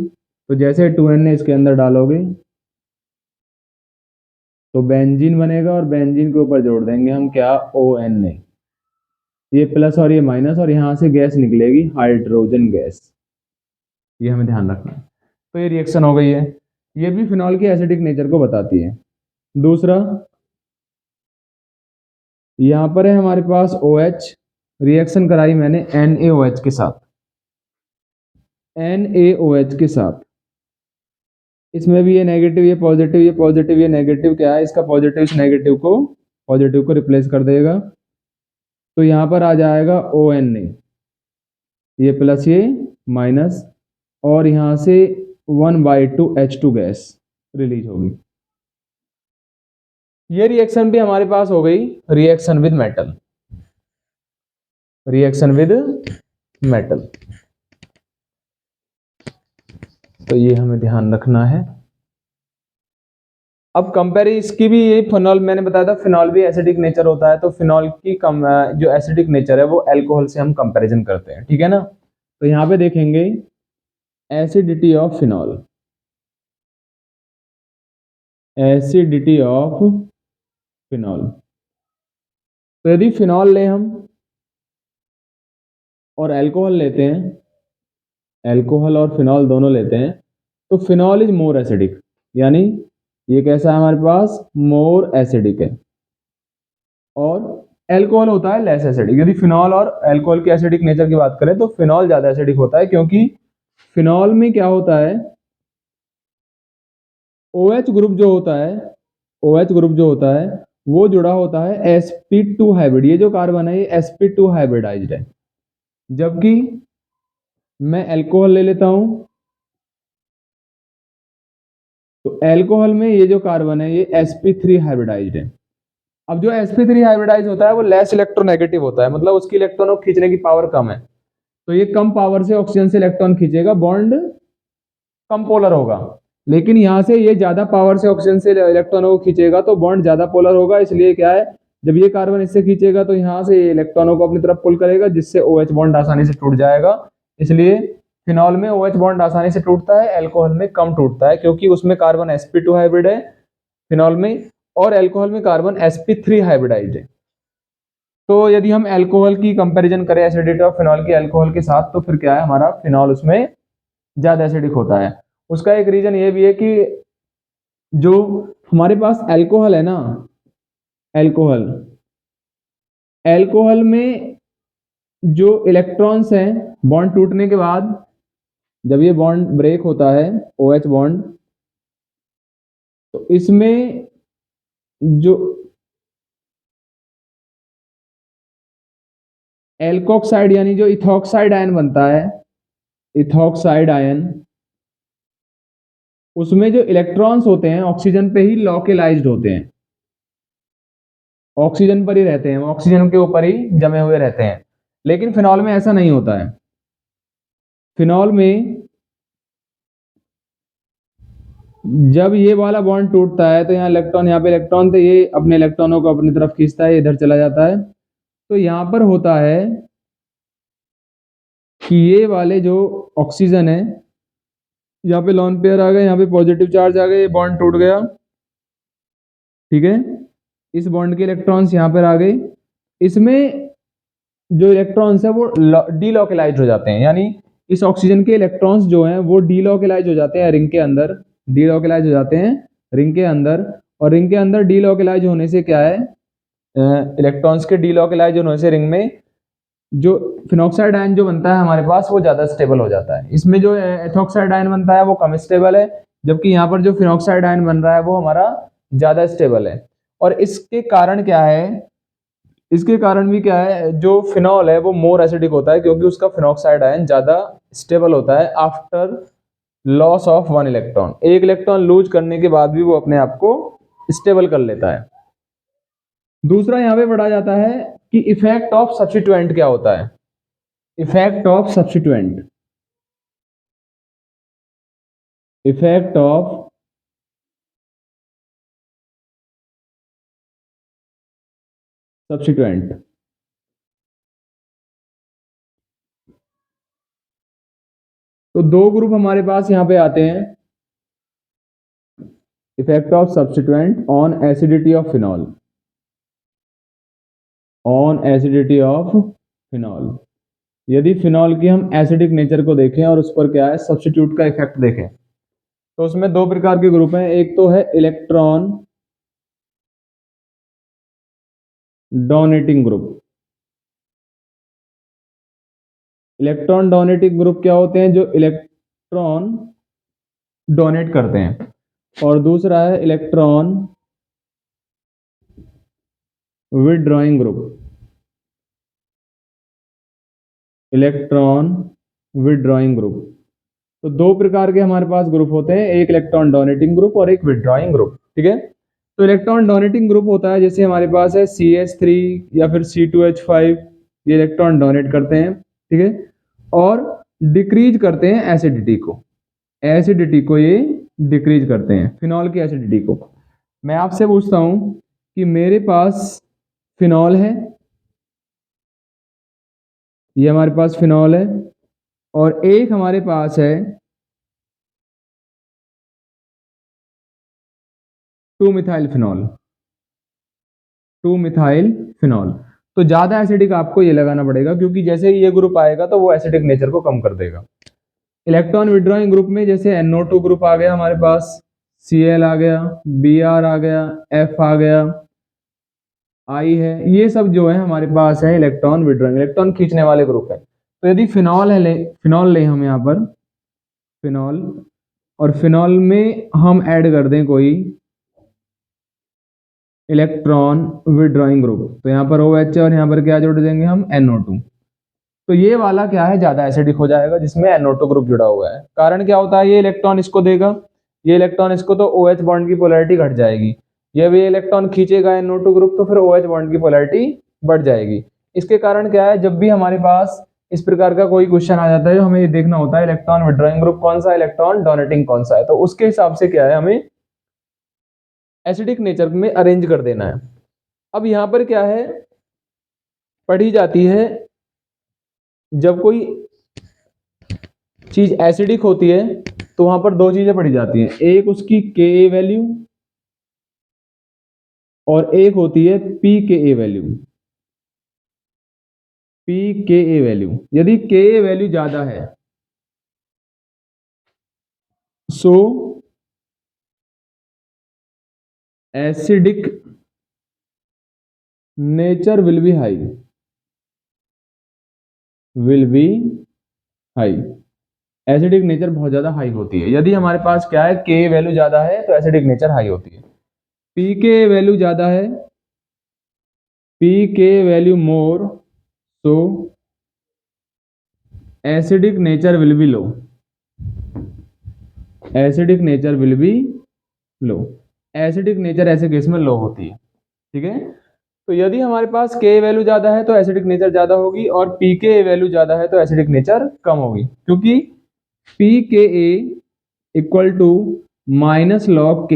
तो जैसे 2Na इसके अंदर डालोगे तो बेंजीन बनेगा, और बेंजीन के ऊपर जोड़ देंगे हम क्या, ONA। ये प्लस और ये माइनस, और यहां से गैस निकलेगी हाइड्रोजन गैस, ये हमें ध्यान रखना है। तो ये रिएक्शन हो गई है, ये भी फिनॉल की एसिडिक नेचर को बताती है। दूसरा यहां पर है हमारे पास OH, रिएक्शन कराई मैंने NaOH के साथ, NaOH के साथ। इसमें भी ये नेगेटिव, ये पॉजिटिव, ये पॉजिटिव, ये नेगेटिव, क्या है इसका पॉजिटिव इस नेगेटिव को, पॉजिटिव को रिप्लेस कर देगा। तो यहां पर आ जाएगा ONA, ये प्लस ये माइनस, और यहां से 1/2 H2 गैस रिलीज होगी। ये रिएक्शन भी हमारे पास हो गई, reaction with metal, reaction with metal. तो ये हमें ध्यान रखना है। अब कंपेरिजन इसकी भी, ये फिनॉल मैंने बताया था फिनॉल भी एसिडिक नेचर होता है, तो फिनॉल की जो एसिडिक नेचर है वो अल्कोहल से हम कंपैरिजन करते हैं, ठीक है ना। तो यहाँ पे देखेंगे acidity of phenol, acidity of phenol. तो यदि फिनॉल ले हम और अल्कोहल लेते हैं, अल्कोहल और फिनॉल दोनों लेते हैं, तो फिनॉल इज मोर एसिडिक, यानी ये कैसा है हमारे पास, मोर एसिडिक है, और अल्कोहल होता है लेस एसिडिक। यदि फिनॉल और अल्कोहल की एसिडिक नेचर की बात करें तो फिनॉल ज्यादा एसिडिक होता है, क्योंकि फिनॉल में क्या होता है, OH ग्रुप जो होता है, OH ग्रुप जो होता है वो जुड़ा होता है sp2 हाइब्रिड। ये जो कार्बन है ये sp2 हाइब्रिडाइज्ड है, जबकि मैं अल्कोहल ले लेता हूं तो अल्कोहल में ये जो कार्बन है ये sp3 हाइब्रिडाइज्ड है। अब जो sp3 हाइब्रिडाइज होता है वो लेस इलेक्ट्रोनेगेटिव होता है, मतलब उसकी इलेक्ट्रॉनों को खींचने की पावर कम है, तो ये कम पावर से ऑक्सीजन से इलेक्ट्रॉन खींचेगा, बॉन्ड कम पोलर होगा। लेकिन यहां से ये ज्यादा पावर से ऑक्सीजन से इलेक्ट्रॉनों को खींचेगा तो बॉन्ड ज्यादा पोलर होगा, इसलिए क्या है, जब ये कार्बन इससे खींचेगा तो यहां से इलेक्ट्रॉनों को अपनी तरफ पुल करेगा, जिससे OH बॉन्ड आसानी से टूट जाएगा। इसलिए फिनॉल में OH बॉन्ड आसानी से टूटता है, अल्कोहल में कम टूटता है, क्योंकि उसमें कार्बन sp2 हाइब्रिड है फिनॉल में, और अल्कोहल में कार्बन sp3 हाइब्रिडाइज्ड है। तो यदि हम अल्कोहल की कंपैरिजन करें एसिडिटी ऑफ फिनॉल की अल्कोहल के साथ, तो फिर क्या है, हमारा फिनॉल उसमें ज्यादा एसिडिक होता है। उसका एक रीजन ये भी है कि जो हमारे पास अल्कोहल है ना, अल्कोहल, अल्कोहल में जो इलेक्ट्रॉन्स हैं बॉन्ड टूटने के बाद, जब ये बॉन्ड ब्रेक होता है OH बॉन्ड, तो इसमें जो एल्कोक्साइड यानी जो इथॉक्साइड आयन बनता है, इथॉक्साइड आयन, उसमें जो इलेक्ट्रॉन्स होते हैं ऑक्सीजन पे ही लॉकलाइज्ड होते हैं, ऑक्सीजन पर ही रहते हैं, ऑक्सीजन के ऊपर ही जमे हुए रहते हैं। लेकिन फिनॉल में ऐसा नहीं होता है। फिनॉल में जब ये वाला बॉन्ड टूटता है तो यहाँ इलेक्ट्रॉन, यहाँ पे इलेक्ट्रॉन थे, ये अपने इलेक्ट्रॉनों को अपनी तरफ खींचता है, इधर चला जाता है। तो यहाँ पर होता है कि ये वाले जो ऑक्सीजन है, यहाँ पे लॉन पेयर आ गए, यहाँ पे पॉजिटिव चार्ज आ गए, ये बॉन्ड टूट गया, ठीक है, इस बॉन्ड के इलेक्ट्रॉन्स यहाँ पर आ गए, इसमें जो इलेक्ट्रॉन्स है वो डीलॉकलाइज हो जाते हैं, यानी इस ऑक्सीजन के इलेक्ट्रॉन्स जो हैं वो डीलॉकलाइज हो जाते हैं रिंग के अंदर, डीलॉकलाइज हो जाते हैं रिंग के अंदर, और रिंग के अंदर डीलॉकलाइज होने से क्या है, इलेक्ट्रॉन्स के डीलॉकलाइज होने से रिंग में जो फिनॉक्साइड आयन जो बनता है हमारे पास वो ज़्यादा स्टेबल हो जाता है। इसमें जो एथॉक्साइड आयन बनता है वो कम स्टेबल है, जबकि यहाँ पर जो फिनॉक्साइड आयन बन रहा है वो हमारा ज़्यादा स्टेबल है। और इसके कारण क्या है, इसके कारण भी क्या है, जो फिनॉल है वो मोर एसिडिक होता है क्योंकि उसका फिनॉक्साइड आयन ज़्यादा स्टेबल होता है after loss of one electron. एक इलेक्ट्रॉन लूज करने के बाद भी वो अपने आप को स्टेबल कर लेता है। दूसरा यहाँ पे पढ़ा जाता है कि इफेक्ट ऑफ सब्स्टिट्यूएंट क्या होता है। Effect of substituent, effect of substituent. तो दो ग्रुप हमारे पास यहाँ पे आते हैं, effect of substituent on acidity of phenol, on acidity of phenol. यदि फिनॉल की हम एसिडिक नेचर को देखें और उस पर क्या है सब्स्टिट्यूट का इफेक्ट देखें, तो उसमें दो प्रकार के ग्रुप हैं। एक तो है electron donating group. Electron donating group क्या होते हैं, जो इलेक्ट्रॉन डोनेट करते हैं। और दूसरा है electron withdrawing group, electron withdrawing group. तो दो प्रकार के हमारे पास ग्रुप होते हैं, एक इलेक्ट्रॉन डोनेटिंग ग्रुप और एक विथड्रॉइंग ग्रुप। ठीक है, तो इलेक्ट्रॉन डोनेटिंग ग्रुप होता है जैसे हमारे पास है CH3 या फिर C2H5, ये इलेक्ट्रॉन डोनेट करते हैं। ठीक है, और डिक्रीज करते हैं एसिडिटी को, एसिडिटी को ये डिक्रीज करते हैं, फिनॉल की एसिडिटी को। मैं आपसे पूछता हूं कि मेरे पास फिनॉल है, ये हमारे पास फिनॉल है, और एक हमारे पास है 2-मिथाइल फिनॉल, 2-मिथाइल फिनॉल। तो ज्यादा एसिडिक आपको ये लगाना पड़ेगा क्योंकि जैसे ही ये ग्रुप आएगा तो वो एसिडिक नेचर को कम कर देगा। इलेक्ट्रॉन विड्रॉइंग ग्रुप में जैसे NO2 ग्रुप आ गया हमारे पास, Cl आ गया, Br आ गया, F आ गया, I है, ये सब जो है हमारे पास है इलेक्ट्रॉन विड्रॉइंग, इलेक्ट्रॉन खींचने वाले ग्रुप है। तो यदि फिनॉल है, फिनॉल लें हम यहाँ पर फिनॉल, और फिनॉल में हम ऐड कर दें कोई इलेक्ट्रॉन विड्रॉइंग ग्रुप, तो यहाँ पर OH और यहाँ पर क्या जोड़ देंगे हम NO2। तो ये वाला क्या है ज्यादा एसिडिक हो जाएगा जिसमें NO2 ग्रुप जुड़ा हुआ है। कारण क्या होता है, ये इलेक्ट्रॉन इसको देगा, ये इलेक्ट्रॉन इसको, तो OH बॉन्ड की पोलैरिटी घट जाएगी। ये भी इलेक्ट्रॉन खींचेगा NO2 ग्रुप तो फिर OH बॉन्ड की पोलैरिटी बढ़ जाएगी। इसके कारण क्या है, जब भी हमारे पास इस प्रकार का कोई क्वेश्चन आ जाता है हमें ये देखना होता है इलेक्ट्रॉन विड्रॉइंग ग्रुप कौन सा है, इलेक्ट्रॉन डोनेटिंग कौन सा है, तो उसके हिसाब से क्या है हमें एसिडिक नेचर में अरेंज कर देना है। अब यहाँ पर क्या है पढ़ी जाती है, जब कोई चीज एसिडिक होती है तो वहां पर दो चीजें पढ़ी जाती हैं, एक उसकी Ka वैल्यू और एक होती है pKa वैल्यू। pKa वैल्यू, यदि Ka वैल्यू ज्यादा है so acidic nature will be high, will be high. Acidic nature बहुत ज्यादा हाई होती है। यदि हमारे पास क्या है Ka वैल्यू ज्यादा है तो एसिडिक नेचर हाई होती है। pK वैल्यू ज्यादा है, pK value more, so acidic nature will be low, acidic nature will be low. Acidic nature ऐसे केस में लो होती है। ठीक है, तो यदि हमारे पास K वैल्यू ज्यादा है तो एसिडिक नेचर ज्यादा होगी, और pK वैल्यू ज्यादा है तो एसिडिक नेचर कम होगी, क्योंकि pKa equal to minus log K।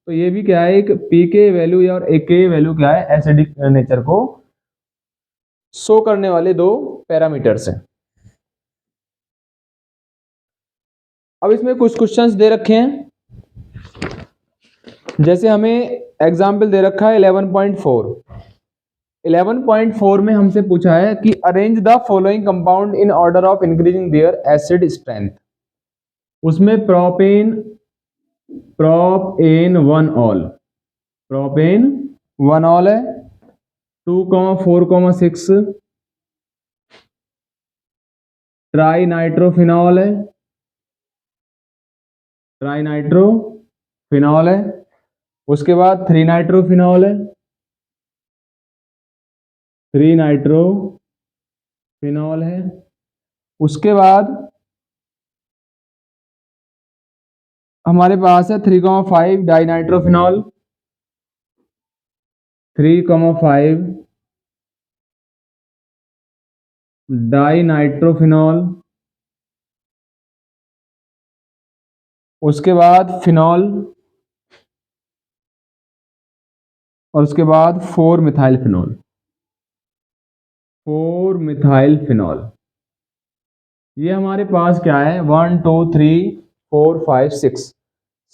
तो ये भी क्या है, एक pK वैल्यू और एक K वैल्यू क्या है एसिडिक नेचर को शो करने वाले दो पैरामीटर्स हैं। अब इसमें कुछ क्वेश्चंस दे रखे हैं, जैसे हमें एग्जाम्पल दे रखा है 11.4। 11.4 में हमसे पूछा है कि arrange the following compound in order of increasing there acid strength. उसमें प्रोपेन 1 ऑल, प्रोपेन 1 ऑल है, 2,4,6 ट्राई नाइट्रोफिनॉल है, ट्राई नाइट्रोफिनॉल है। उसके बाद 3 नाइट्रोफिनॉल है, 3 नाइट्रोफिनॉल है। उसके बाद हमारे पास है 3,5 डाई नाइट्रोफिनॉल, 3,5 डाई नाइट्रोफिनॉल। उसके बाद फिनॉल, और उसके बाद 4 मिथाइल फिनॉल, 4 मिथाइल फिनॉल। ये हमारे पास क्या है, 1 2 3 4 5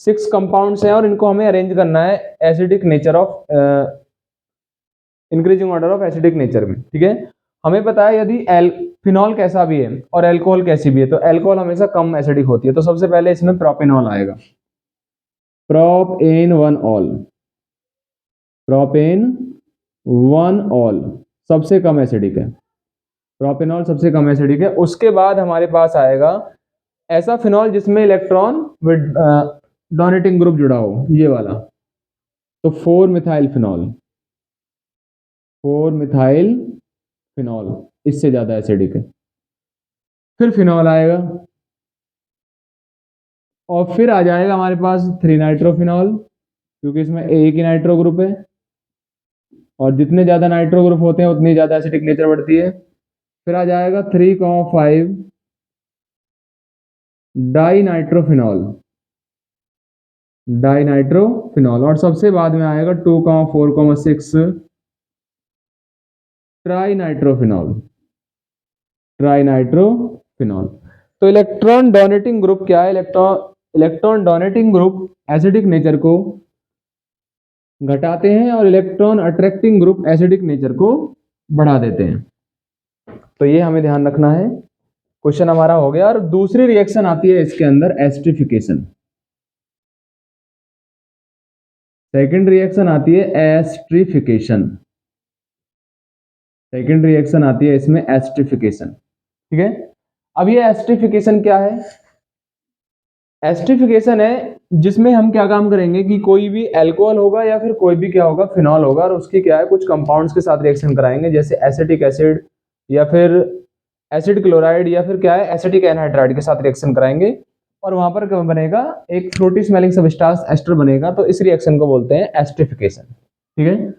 6 कंपाउंड्स हैं, और इनको हमें अरेंज करना है acidic nature of increasing order of acidic nature में। ठीक है, हमें पता है यदि फिनॉल कैसा भी है और एल्कोहल कैसी भी है, तो एल्कोहल हमेशा कम एसिडिक होती है। तो सबसे पहले इसमें प्रोपेनॉल आएगा, प्रोपेन 1 ऑल, प्रोपेन 1 ऑल सबसे कम एसिडिक है, प्रोपेनॉल सबसे कम एसिडिक है। उसके बाद हमारे पास आएगा ऐसा फिनॉल जिसमें इलेक्ट्रॉन विद डोनेटिंग ग्रुप जुड़ा हो, ये वाला, तो 4 मिथाइल फिनॉल, 4 मिथाइल फिनॉल इससे ज्यादा एसिडिक है। फिर फिनॉल आएगा, और फिर आ जाएगा हमारे पास 3 नाइट्रोफिनॉल, क्योंकि इसमें एक ही नाइट्रो ग्रुप है, और जितने ज्यादा नाइट्रो ग्रुप होते हैं उतनी ज्यादा एसिडिक नेचर बढ़ती है। फिर आ जाएगा 3,5 डाई नाइट्रोफिनॉल, डाई नाइट्रोफिनॉल, और सबसे बाद में आएगा 2,4,6 ट्राई नाइट्रोफिनॉल, ट्राई नाइट्रोफिनॉल। तो इलेक्ट्रॉन डोनेटिंग ग्रुप क्या है, electron donating group acidic nature को घटाते हैं, और electron attracting group acidic nature को बढ़ा देते हैं। तो ये हमें ध्यान रखना है। क्वेश्चन हमारा हो गया। और दूसरी रिएक्शन आती है इसके अंदर, एस्ट्रिफिकेशन। सेकंड रिएक्शन आती है एस्ट्रिफिकेशन, सेकंड रिएक्शन आती है इसमें एस्ट्रिफिकेशन। ठीक है, अब ये एस्ट्रिफिकेशन क्या है, एस्ट्रिफिकेशन है जिसमें हम क्या काम करेंगे कि कोई भी अल्कोहल होगा या फिर कोई भी क्या होगा, फिनॉल होगा, और उसकी क्या है कुछ कंपाउंड्स के साथ रिएक्शन कराएंगे, जैसे एसिटिक एसिड या फिर एसिड क्लोराइड या फिर क्या है एसिटिक एनहाइड्राइड के साथ रिएक्शन कराएंगे, और वहां पर क्या बनेगा, एक फ्रूटी स्मेलिंग सबस्टेंस एस्टर बनेगा। तो इस रिएक्शन को बोलते हैं एस्ट्रिफिकेशन। ठीक है,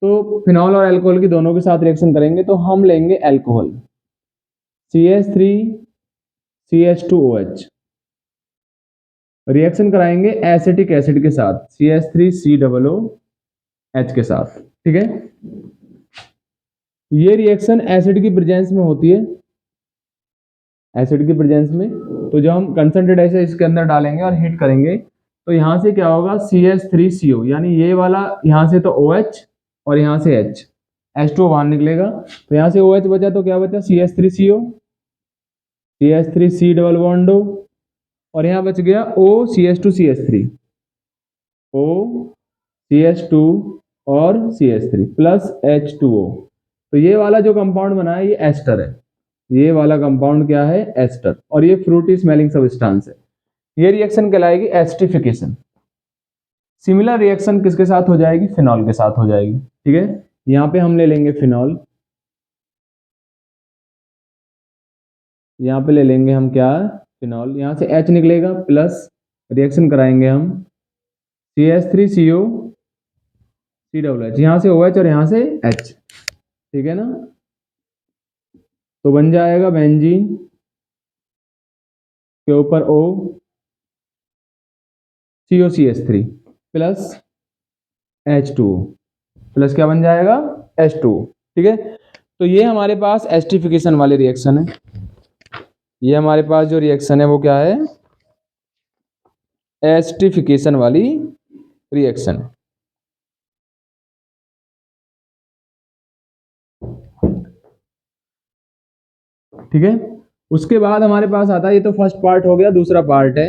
तो फिनॉल और अल्कोहल की दोनों के साथ रिएक्शन करेंगे, तो हम लेंगे अल्कोहल CH3CH2OH, रिएक्शन कराएंगे एसिटिक एसिड के साथ CH3COOH के साथ। ठीक है, ये रिएक्शन एसिड की प्रेजेंस में होती है, एसिड की प्रेजेंस में। तो जब हम कंसंट्रेट ऐसे इसके अंदर डालेंगे और हीट करेंगे, तो यहां से क्या होगा, CH3CO, यानी ये वाला यहां से तो OH और यहां से H, H2O बाहर निकलेगा, तो यहां से OH बचा तो क्या बचा, CH3CO, CH3C double bond O, और यहां बच गया OCH2CH3, OCH2 और CH3 प्लस H2O। तो ये वाला जो कंपाउंड बना है ये एस्टर है, ये वाला कंपाउंड क्या है, एस्टर, और ये फ्रूटी स्मेलिंग सबस्टेंस है। ये रिएक्शन कहलाएगी एस्ट्रिफिकेशन। सिमिलर रिएक्शन किसके साथ हो जाएगी, फिनॉल के साथ हो जाएगी। ठीक है, यहां पे हम ले लेंगे फिनॉल, यहां पे ले लेंगे हम क्या, फिनॉल, यहां से H निकलेगा, प्लस रिएक्शन कराएंगे हम CH3CO COOH, यहां से OH और यहां से H। ठीक है ना, तो बन जाएगा बेंजीन के ऊपर O COCH3 plus H2O, plus क्या बन जाएगा, H2O। ठीक है, तो ये हमारे पास एस्ट्रिफिकेशन वाली रिएक्शन है। ये हमारे पास जो रिएक्शन है वो क्या है, एस्ट्रिफिकेशन वाली रिएक्शन है। ठीक है, उसके बाद हमारे पास आता है, ये तो फर्स्ट पार्ट हो गया, दूसरा पार्ट है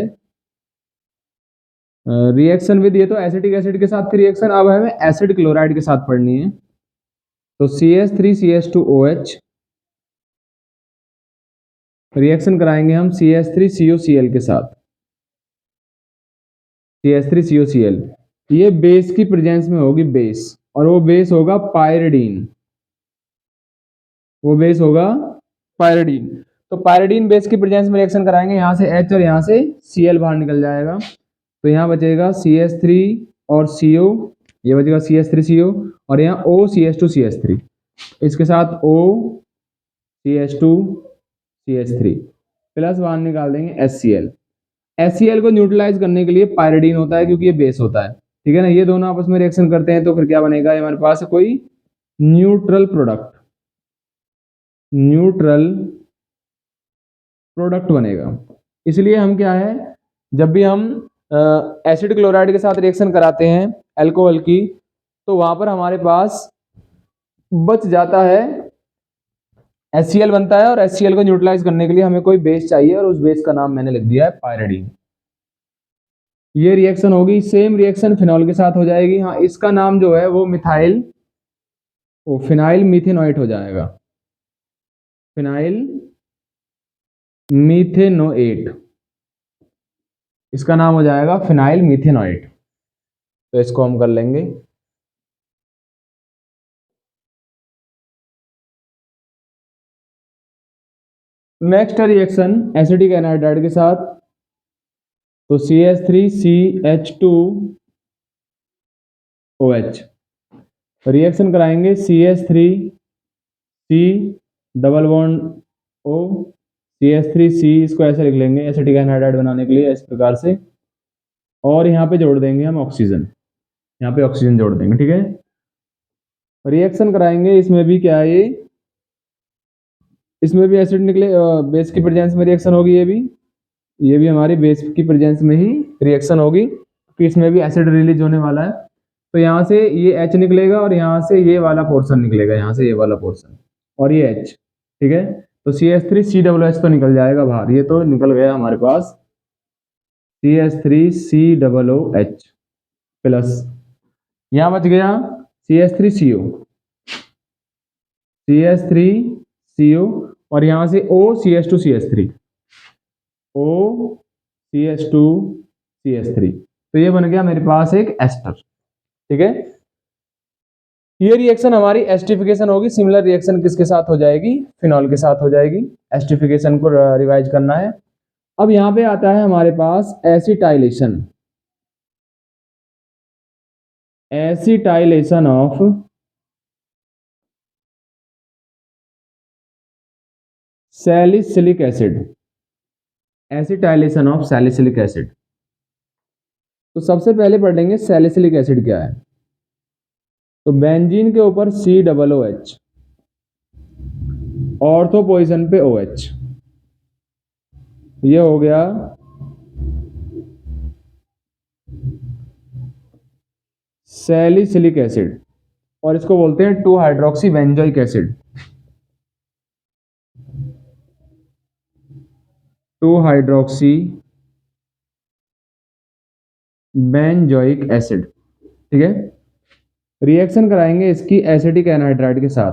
रिएक्शन विद, ये तो एसिटिक एसिड के साथ की रिएक्शन, अब हमें एसिड क्लोराइड के साथ पढ़नी है। तो CH3CH2OH रिएक्शन कराएंगे हम CH3COCl के साथ, CH3COCl, ये बेस की प्रेजेंस में होगी, बेस, और वो बेस होगा पायरिडीन, वो बेस होगा पायरिडीन। तो पायरिडीन बेस की प्रेजेंस में रिएक्शन कराएंगे, यहाँ से H और यहाँ से Cl बाहर निकल जाएगा, तो यहाँ बचेगा CH3 और CO, ये बचेगा CH3CO, और यहाँ OCH2CH3, इसके साथ OCH2CH3 प्लस बाहर निकाल देंगे HCl। HCl को न्यूट्रलाइज करने के लिए पायरिडीन होता है, क्योंकि ये बेस होता है, ठीक है ना। ये दोनों आपस में रिएक्शन करते हैं तो फिर क्या बनेगा, हमारे पास कोई न्यूट्रल प्रोडक्ट, न्यूट्रल प्रोडक्ट बनेगा। इसलिए हम क्या है, जब भी हम एसिड क्लोराइड के साथ रिएक्शन कराते हैं अल्कोहल की, तो वहां पर हमारे पास बच जाता है HCl बनता है, और HCl को न्यूट्रलाइज करने के लिए हमें कोई बेस चाहिए, और उस बेस का नाम मैंने लिख दिया है पायरिडीन। ये रिएक्शन होगी, सेम रिएक्शन फिनॉल के साथ हो जाएगी। हाँ, इसका नाम जो है वो फिनाइल मीथेनोएट हो जाएगा, फिनाइल मीथेनोएट, इसका नाम हो जाएगा फिनाइल मीथेनोएट। तो इसको हम कर लेंगे। नेक्स्ट रिएक्शन एसिटिक एनहाइड्राइड के साथ, तो CH3CH2OH रिएक्शन कराएंगे, CH3C double bond O, CH3C, इसको ऐसे लिख लेंगे एसिटिक एनहाइड्राइड बनाने के लिए इस प्रकार से, और यहाँ पे जोड़ देंगे हम ऑक्सीजन, यहाँ पे ऑक्सीजन जोड़ देंगे, ठीक है। रिएक्शन कराएंगे, इसमें भी क्या है, इसमें भी एसिड निकले, बेस की प्रेजेंस में रिएक्शन होगी, ये भी हमारी बेस की प्रेजेंस में ही रिएक्शन होगी, कि इसमें भी एसिड रिलीज होने वाला है। तो यहाँ से ये H निकलेगा, और यहाँ से ये वाला पोर्शन निकलेगा, यहाँ से ये वाला पोर्शन, और ये H, ठीक है। तो CH3COOH तो निकल जाएगा बाहर, ये तो निकल गया हमारे पास CH3COOH प्लस, यहाँ बच गया CH3CO, CH3CO, और यहाँ से OCH2CH3, OCH2CH3, तो ये बन गया मेरे पास एक एस्टर, ठीक है। ये रिएक्शन हमारी एस्टिफिकेशन होगी। सिमिलर रिएक्शन किसके साथ हो जाएगी, फिनॉल के साथ हो जाएगी। एस्टिफिकेशन को रिवाइज करना है। अब यहाँ पे आता है हमारे पास acetylation, acetylation of salicylic acid, acetylation of salicylic acid. तो सबसे पहले पढ़ लेंगे सैलिसिलिक एसिड क्या है। तो बेंजीन के ऊपर COOH, ऑर्थो पोजीशन पे OH, ये हो गया सैलिसिलिक एसिड, और इसको बोलते हैं 2 hydroxy benzoic acid, 2 hydroxy benzoic acid, ठीक है। रिएक्शन कराएंगे इसकी एसिटिक एनहाइड्राइड के साथ,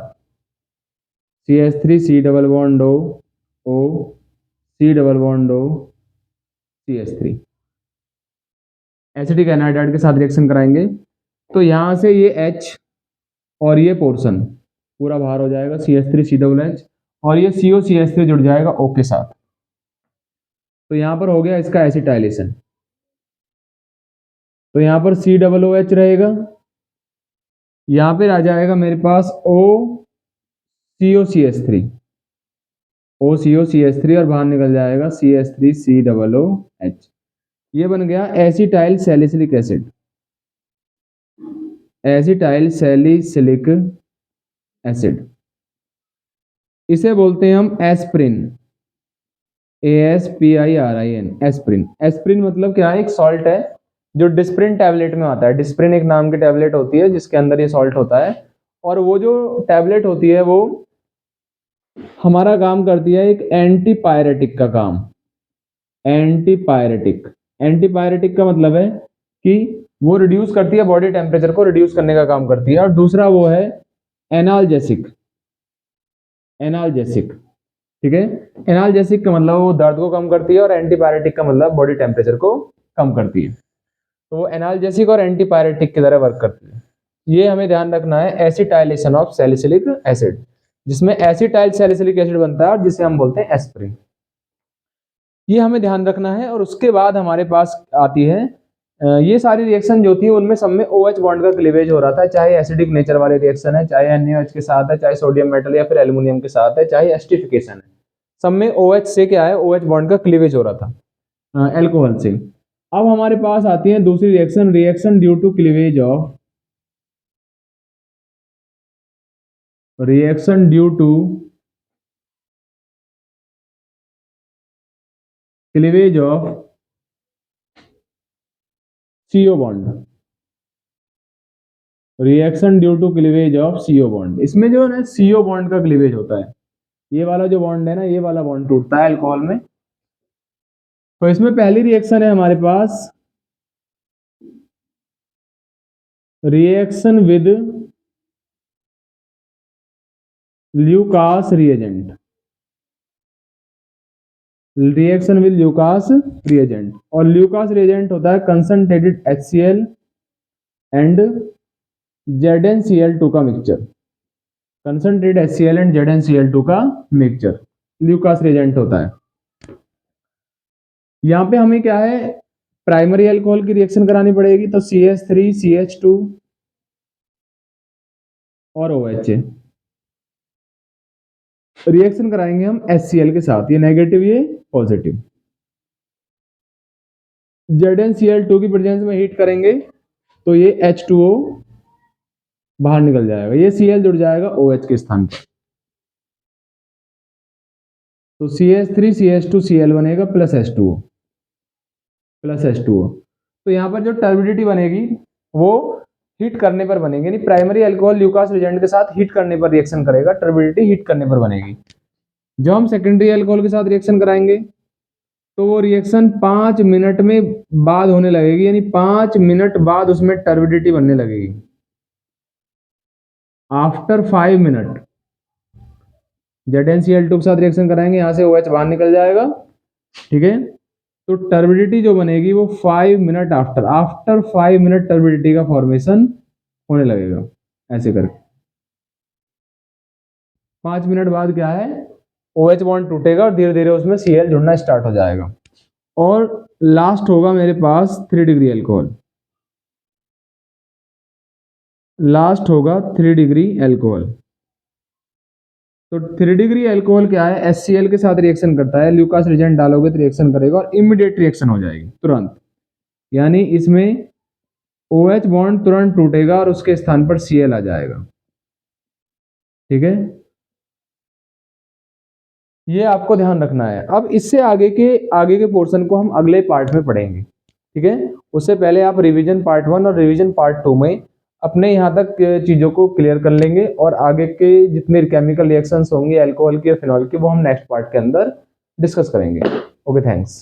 CH3C double bond O C double bond O CH3, acetic anhydride के साथ रिएक्शन कराएंगे, तो यहां से ये H और ये पोर्शन पूरा बाहर हो जाएगा, CH3COOH, और ये COCH3 जुड़ जाएगा O के साथ। तो यहां पर हो गया इसका एसिटाइलेशन। तो यहां पर COOH रहेगा, यहां पे आ जाएगा मेरे पास OCOCH3, OCOCH3, और बाहर निकल जाएगा CH3COOH। ये बन गया acetyl salicylic acid, acetyl salicylic acid. इसे बोलते हैं हम एस्प्रिन, ASPIRIN, एस्प्रिन। एस्प्रिन मतलब क्या है, एक सॉल्ट है जो डिस्प्रिन टैबलेट में आता है। डिस्प्रिन एक नाम की टैबलेट होती है जिसके अंदर ये सॉल्ट होता है, और वो जो टैबलेट होती है वो हमारा काम करती है एक एंटीपायरेटिक का काम। एंटीपायरेटिक, एंटीपायरेटिक का मतलब है कि वो रिड्यूस करती है, बॉडी टेम्परेचर को रिड्यूस करने का काम करती है। और दूसरा वो है एनाल्जेसिक। एनाल्जेसिक, ठीक है। एनाल्जेसिक का मतलब वो दर्द को कम करती है और एंटीपायरेटिक का मतलब बॉडी टेम्परेचर को कम करती है। तो वो एनाल्जेसिक और एंटीपायरेटिक की तरह वर्क करती है। ये हमें ध्यान रखना है, एसिटाइलेशन ऑफ सैलिसिलिक एसिड, जिसमें एसिटाइल सैलिसिलिक एसिड बनता है और जिसे हम बोलते हैं एस्पिरिन। ये हमें ध्यान रखना है। और उसके बाद हमारे पास आती है ये सारी रिएक्शन जो थी उनमें सब में OH बॉन्ड का क्लीवेज हो रहा था, चाहे एसिडिक नेचर वाले रिएक्शन है, चाहे NaOH के साथ है, चाहे सोडियम मेटल या फिर एल्युमिनियम के साथ है, चाहे एस्टिफिकेशन है, सब में OH से क्या है, OH बॉन्ड का क्लीवेज हो रहा था एल्कोहल से। अब हमारे पास आती है दूसरी reaction, reaction due to cleavage of, reaction due to cleavage of CO bond. Reaction due to cleavage of CO bond, इसमें जो है ना CO बॉन्ड का क्लीवेज होता है। ये वाला जो बॉन्ड है ना, ये वाला बॉन्ड टूटता है अल्कोहल में। तो इसमें पहली रिएक्शन है हमारे पास reaction with Lucas reagent. Reaction with Lucas reagent, और ल्यूकास रिएजेंट होता है कंसंट्रेटेड HCl एंड ZnCl2 का mixture. Concentrated HCl and ZnCl2 का मिक्सचर ल्यूकास रिएजेंट होता है। यहाँ पे हमें क्या है, प्राइमरी अल्कोहल की रिएक्शन करानी पड़ेगी, तो CH3 CH2 और OH रिएक्शन कराएंगे हम HCl के साथ, ये नेगेटिव ये पॉजिटिव। ZnCl2 की प्रेजेंस में हीट करेंगे तो ये H2O बाहर निकल जाएगा, ये Cl जुड़ जाएगा OH के स्थान पर, तो CH3 CH2 Cl बनेगा प्लस H2O, प्लस H2O। तो यहाँ पर जो टर्बिडिटी बनेगी वो हीट करने पर बनेगी, यानी प्राइमरी अल्कोहल ल्यूकास रिएजेंट के साथ हीट करने पर रिएक्शन करेगा, टर्बिडिटी हीट करने पर बनेगी। जब हम सेकेंडरी अल्कोहल के साथ रिएक्शन कराएंगे तो वो रिएक्शन 5 मिनट में बाद होने लगेगी, यानी 5 मिनट बाद उसमें टर्बिडिटी बनने लगेगी। आफ्टर 5 मिनट ZnCl2 के साथ रिएक्शन कराएंगे, यहाँ से OH बाहर निकल जाएगा, ठीक है। तो टर्बिडिटी जो बनेगी वो 5 मिनट आफ्टर 5 मिनट टर्बिडिटी का फॉर्मेशन होने लगेगा, ऐसे करके। 5 मिनट बाद क्या है, OH बॉन्ड टूटेगा और धीरे धीरे उसमें Cl जुड़ना स्टार्ट हो जाएगा। और लास्ट होगा मेरे पास 3 डिग्री अल्कोहल, लास्ट होगा 3 डिग्री अल्कोहल। तो 3 डिग्री अल्कोहल क्या है, HCl के साथ रिएक्शन करता है, ल्यूकास रिएजेंट डालोगे तो रिएक्शन करेगा और इमीडिएट रिएक्शन हो जाएगी तुरंत, यानी इसमें OH बॉन्ड तुरंत टूटेगा और उसके स्थान पर Cl आ जाएगा, ठीक है। ये आपको ध्यान रखना है। अब इससे आगे के पोर्शन को हम अगले पार्ट में पढ़ेंगे, ठीक है। उससे पहले आप रिवीजन पार्ट 1 और रिवीजन पार्ट 2 में अपने यहाँ तक चीज़ों को क्लियर कर लेंगे, और आगे के जितने केमिकल रिएक्शंस होंगे अल्कोहल की और फिनॉल की वो हम नेक्स्ट पार्ट के अंदर डिस्कस करेंगे। Okay, thanks.